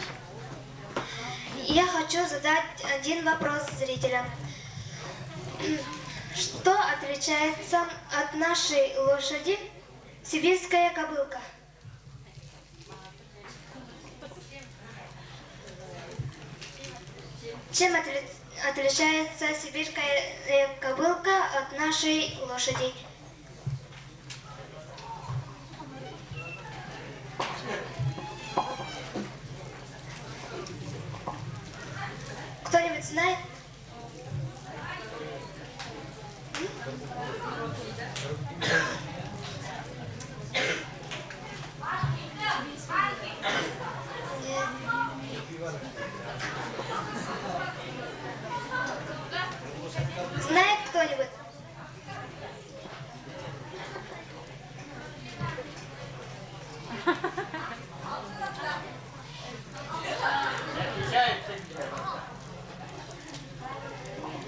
Я хочу задать один вопрос зрителям. Что отличается от нашей лошади сибирская кобылка? Чем отличается сибирская кобылка от нашей лошади? Кто-нибудь знает? Знает кто-нибудь?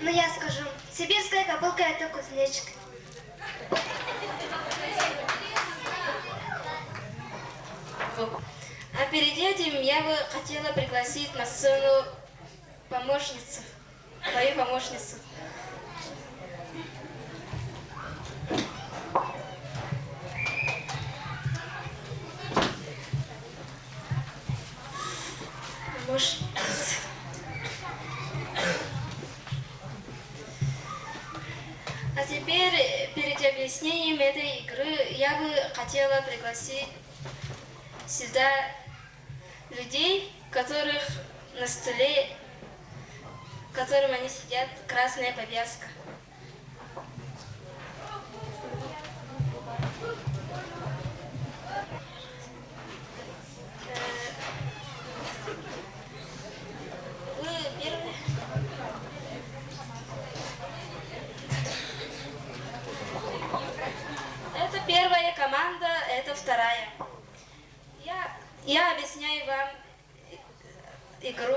Ну я скажу, сибирская кобылка это кузнечик. А перед этим я бы хотела пригласить на сцену помощницу, твою помощницу. Помощница. А теперь, перед объяснением этой игры, я бы хотела пригласить сюда людей, которых на столе, которым они сидят, красная повязка. Вы первые? Это первая команда, это вторая. Я объясняю вам игру.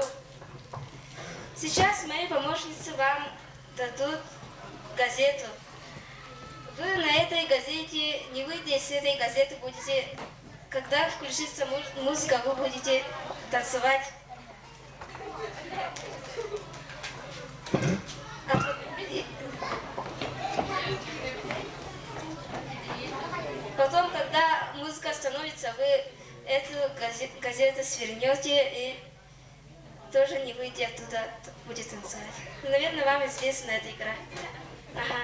Сейчас мои помощницы вам дадут газету. Вы на этой газете, не выйдя из этой газеты, будете, когда включится музыка, вы будете танцевать. Потом, когда музыка остановится, вы эту газету свернете и тоже не выйдя оттуда, будет танцевать. Наверное, вам известна эта игра. Ага.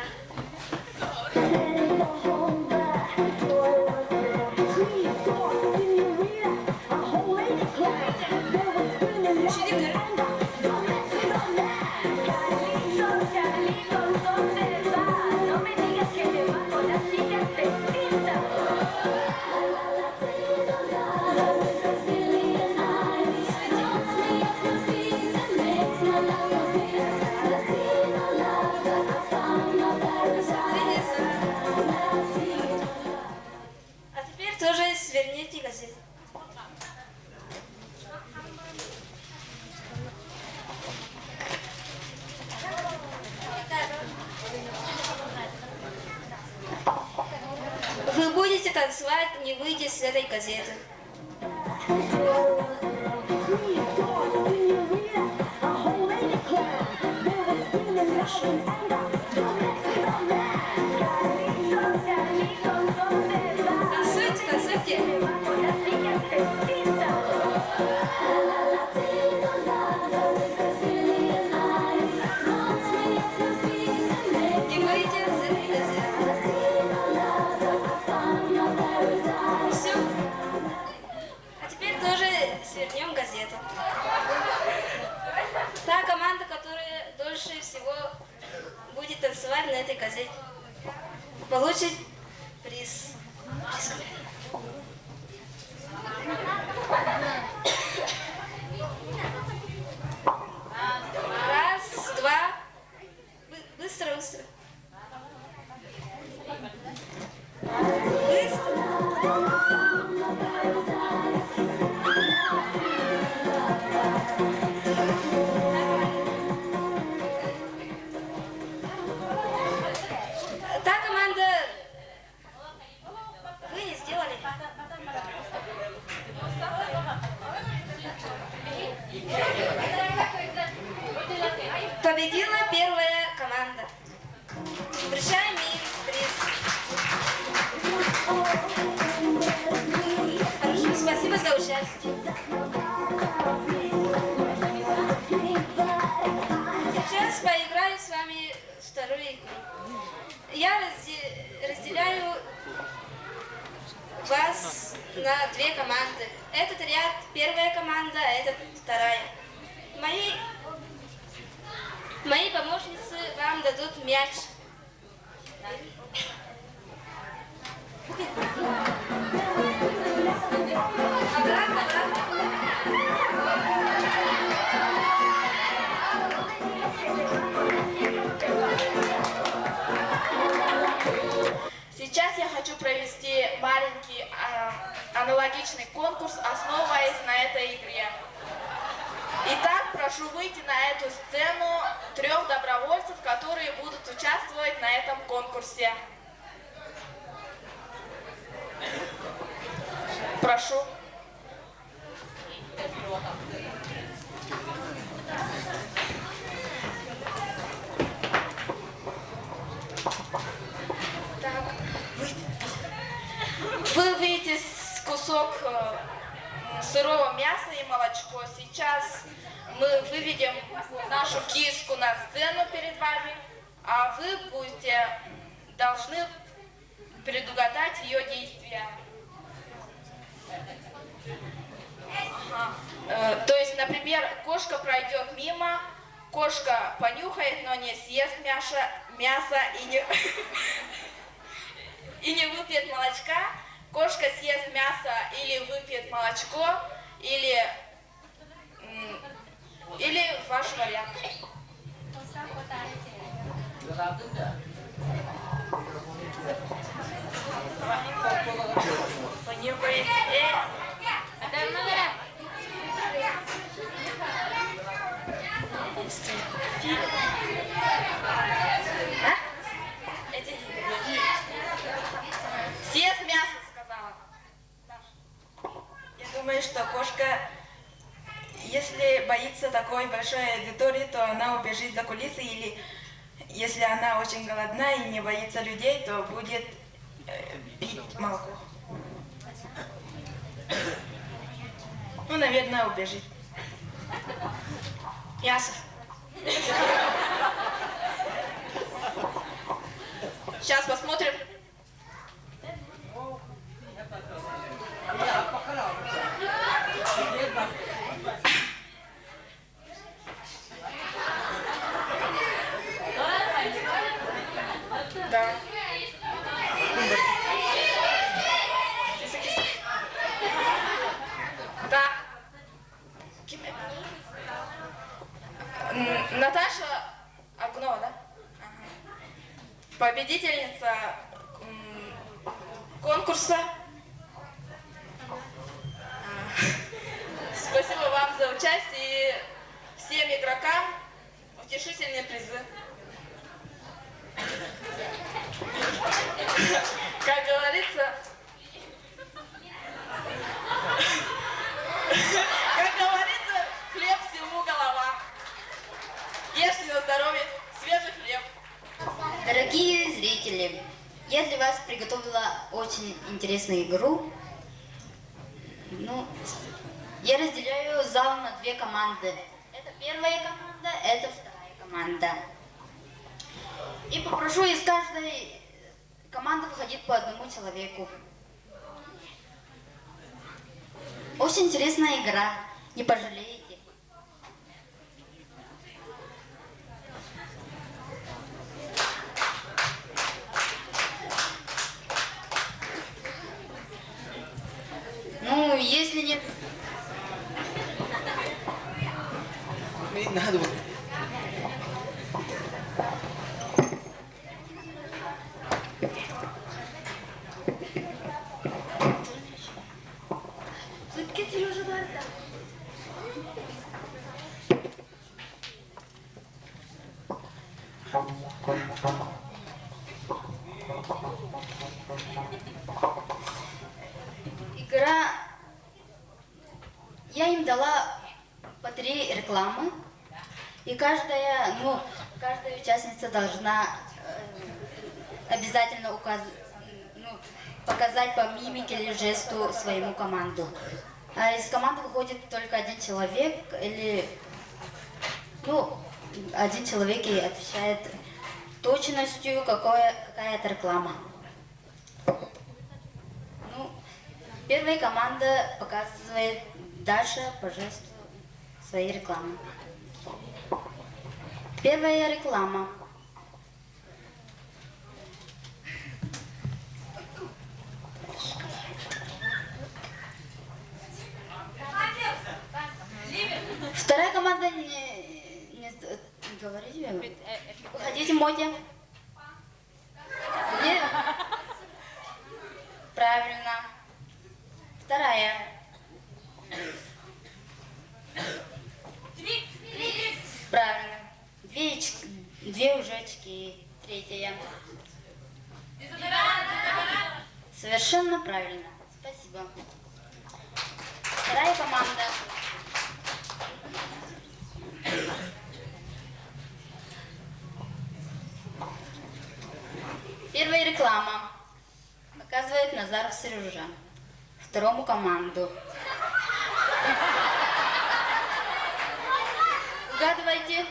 А теперь тоже сверните газету. Вы будете танцевать, не выйдя с этой газеты. Танцуйте, танцуйте. Не выйдя с этой газеты. Все. А теперь тоже свернем газету. Та команда, которая дольше всего будет танцевать на этой газете, получит приз. Раз, два. Быстро, быстро. Та команда... Вы не сделали. Победила первая команда. Вручаем им приз. Хорошо, спасибо за участие. Сейчас поиграю с вами вторую игру. Я разделяю вас на две команды. Этот ряд первая команда, а этот вторая. Мои помощницы вам дадут мяч. Обратно. Сейчас я хочу провести маленький аналогичный конкурс, основываясь на этой игре. Итак, прошу выйти на эту сцену 3 добровольцев, которые будут участвовать на этом конкурсе. Прошу. Так. Вы видите кусок сырого мяса и молочко. Сейчас мы выведем нашу киску на сцену перед вами, а вы должны предугадать ее действия. То есть, например, кошка пройдет мимо, кошка понюхает, но не съест мясо и не выпьет молочка. Кошка съест мясо или выпьет молочко, или ваш вариант. Понюхает. Съест мясо, сказала. Я думаю, что кошка, если боится такой большой аудитории, то она убежит за кулисы, или если она очень голодна и не боится людей, то будет пить молоко. Ну, наверное, убежит. Мясо. Сейчас посмотрим. Да. Да. Наташа Агнова, да? Ага. Победительница конкурса. Спасибо вам за участие и всем игрокам утешительные призы. Как говорится, хлеб всему голова. Ешьте на здоровье, свежий хлеб. Дорогие зрители, я для вас приготовила очень интересную игру. Я разделяю зал на две команды. Это первая команда, это вторая команда. И попрошу из каждой команды выходить по одному человеку. Очень интересная игра, не пожалеете. Ну, если нет... Игра... Я им дала по 3 рекламы. И каждая участница должна обязательно показать по мимике или жесту своему команду. А из команды выходит только один человек, или один человек и отвечает точностью, какая-то реклама. Первая команда показывает дальше по жесту своей рекламы. Первая реклама. Вторая команда не говорите, выходите, мойте. Нет. Правильно. Вторая. Правильно. Две уже очки. Третья. Совершенно правильно. Спасибо. Вторая команда. Первая реклама. Показывает Назаров Сережа. Второму команду. Угадывайте.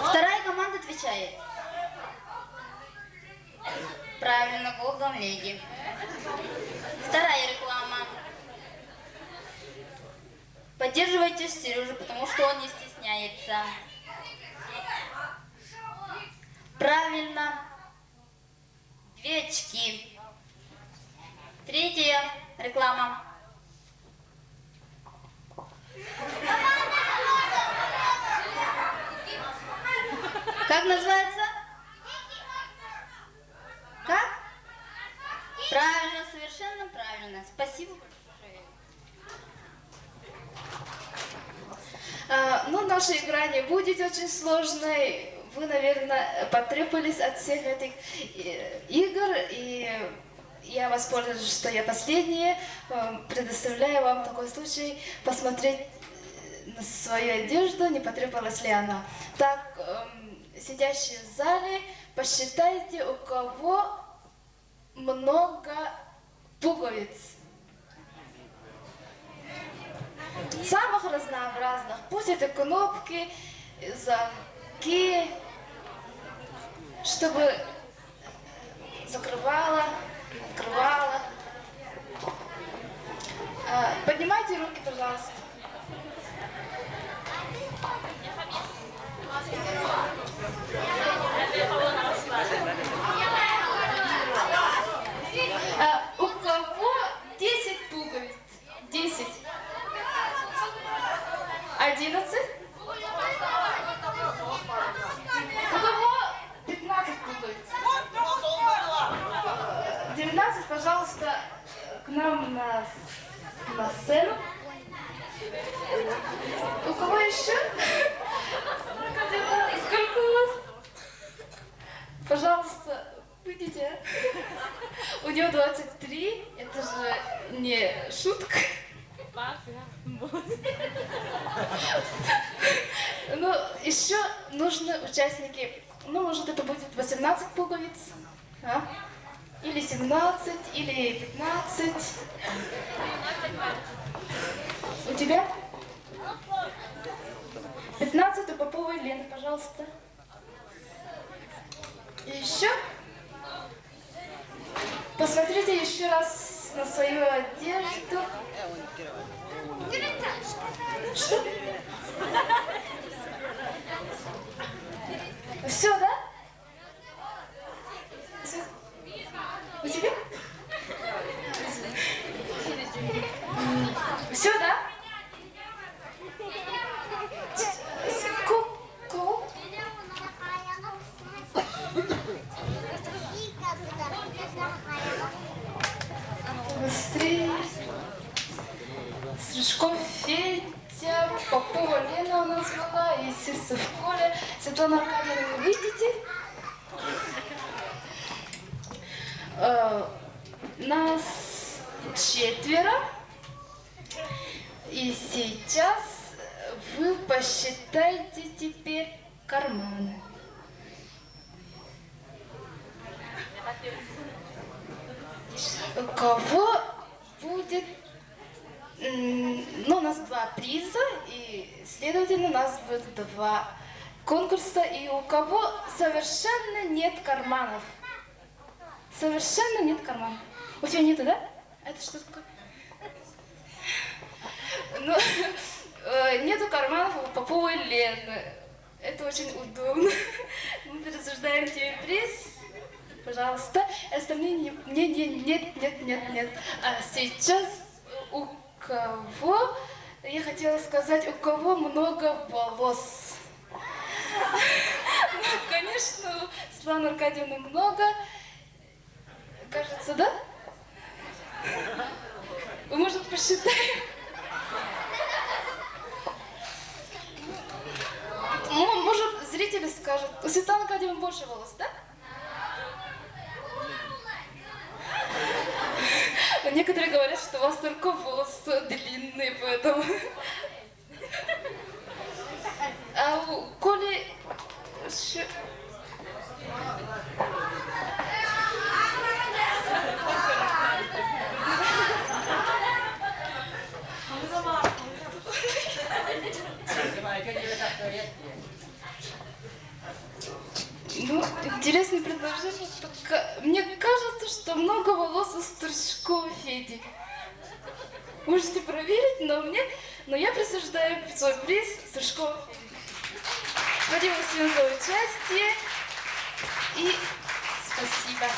Вторая команда отвечает. Правильно, Golden Lady. Вторая реклама. Поддерживайте Сережу, потому что он не стесняется. Правильно. 2 очки. Третья реклама. Как называется? Как? Правильно, совершенно правильно. Спасибо большое. Наша игра не будет очень сложной. Вы, наверное, потрепались от всех этих игр, и я воспользуюсь, что я последняя, предоставляю вам такой случай посмотреть на свою одежду, не потрепалась ли она. Так, сидящие в зале, посчитайте, у кого много пуговиц. Самых разнообразных. Пусть это кнопки, замки, чтобы закрывала, открывала. Поднимайте руки, пожалуйста. У кого 10 пуговиц? 10. 11. У кого 15 пуговиц? 19, пожалуйста, к нам на сцену. У кого еще? Сколько у вас? Пожалуйста, выйдите. У него 23. Это же не шутка. Еще нужны участники. Может, это будет 18 пуговиц. Или 17, или 15. У тебя? 15 у Поповой Лены, пожалуйста. И еще? Посмотрите еще раз на свою одежду. Что? Все, да? Все. У тебя? Все, да? Кого? Быстрее. Срыжков Федя, Попова Лена у нас была, и Сердце в Коле. Светлана Аркадьевна, вы выйдете? Нас 4. И сейчас вы посчитайте теперь карманы. У кого будет... Ну, у нас 2 приза, и, следовательно, у нас будет 2 конкурса, и у кого совершенно нет карманов. Совершенно нет карманов. У тебя нету, да? Это что такое? Ну, нету карманов у Попова и Лены. Это очень удобно. Мы присуждаем тебе приз. Пожалуйста. Остальные нет. А сейчас у кого, я хотела сказать, у кого много волос. Ну, конечно, у Светланы Аркадьевны много. Кажется, да? Вы, может, посчитаем? Может, зрители скажут, у Светланы Аркадьевны больше волос, да? Некоторые говорят, что у вас только волосы длинные, поэтому... А у Коли... Ну, интересное предложение, только мне кажется, что много волос у Стручкова Феди. Можете проверить, но я присуждаю свой приз Стручкова Феди. Спасибо всем за участие и спасибо.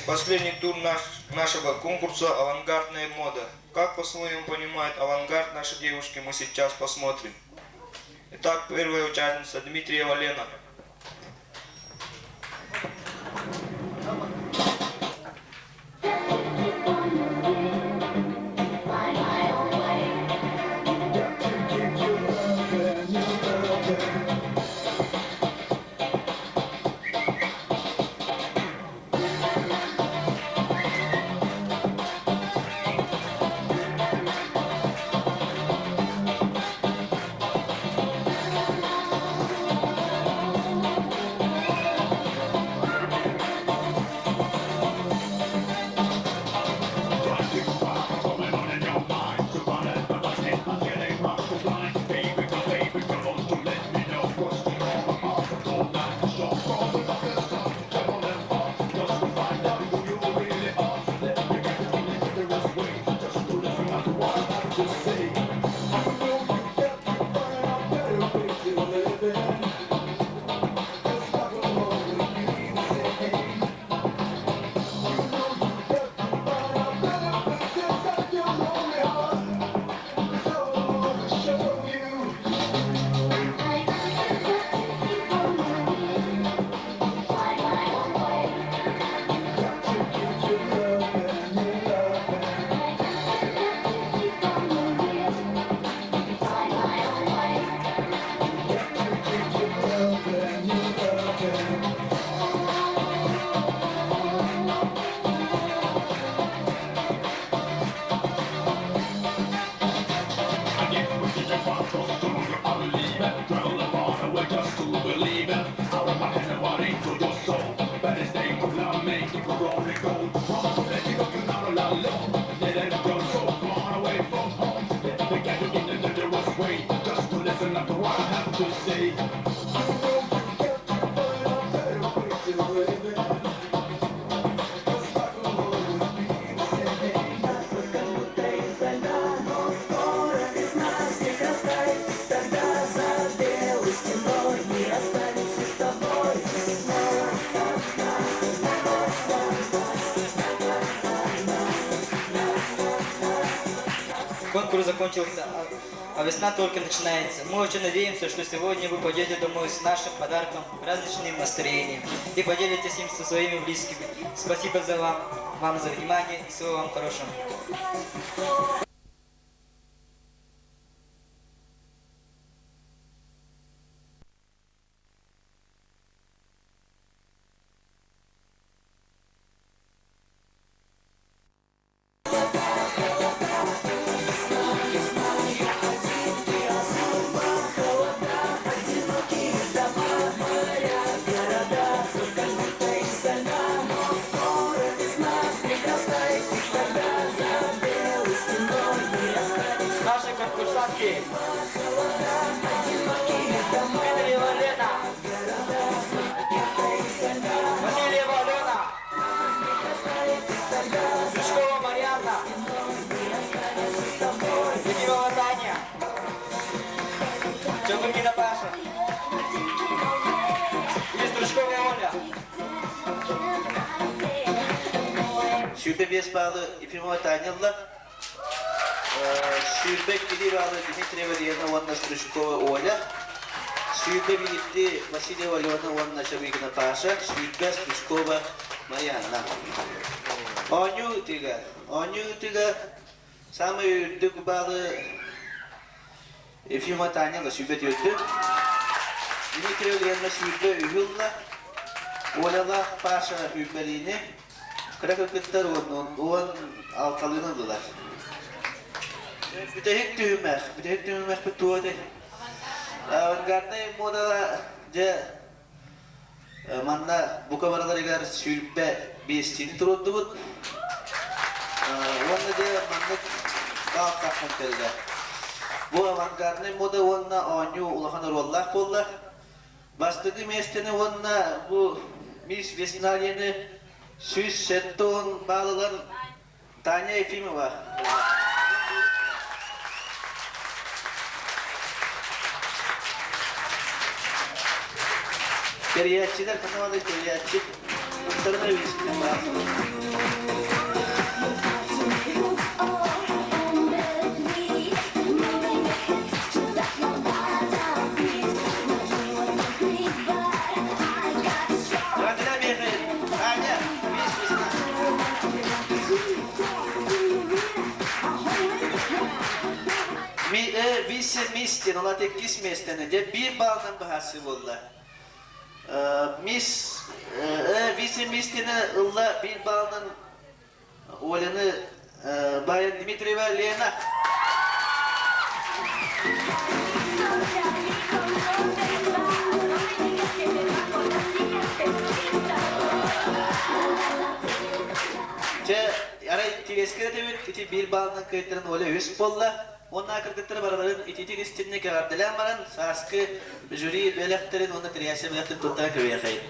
Последний тур нашего конкурса «Авангардная мода». Как по-своему понимает авангард наши девушки, мы сейчас посмотрим. Итак, первая участница Дмитриева Лена. конкурс закончился, а весна только начинается. Мы очень надеемся, что сегодня вы пойдете домой с нашим подарком, праздничным настроением и поделитесь им со своими близкими. Спасибо вам за внимание и всего вам хорошего. Наши конкурсантки. Дмитриева Лена. Васильева Алена. Сушкова Марьяна. Ефимова Таня. Чагункина Паша. И Стручкова Оля. Şube bes bağlı Ефимова Танилла. Şube bili bağlı Дмитриева Лена, Ванна Стручкова Оля. Şube bilipti Васильева Алена, Ванна Чагункина Паша. Şube Стручкова Марьяна. Оню тига самый үддік bağlı Ефимова Танилла şube tiyöttü. Дмитриева Лена şube ühülla. Oляла Паша übbeliğini. Kırakıklıklar onun altalığınıdılar. Bütehik düğünmek bu tuğdu. Avantgardne moda manna bu kabaraları gar sürüppe bir stini turuddu bu. Onda de manna dağıt takım kıldı. Bu avantgardne moda onna anyu ulağanır Allah kolla. Bastığı mesteni onna bu mis vesnaliyeni Süs Setton bağlılar Tanya Efimova. Teriyatçılar kanamalı teriyatçı. Tırna visine bağlı. Visi mistin, ola tekkis mestene de bir baldan bahası bolla. Visi mistine ılla bir baldan olanı Bayan Dmitrieva Lena. Aray tileskere tevit iti bir baldan kayıtların ola üst bolla. Onlar kırdıkları baraların iti listinine karardılar maran saskı jüri belekterin onda triyası belekterin tuttan köyü yakayı.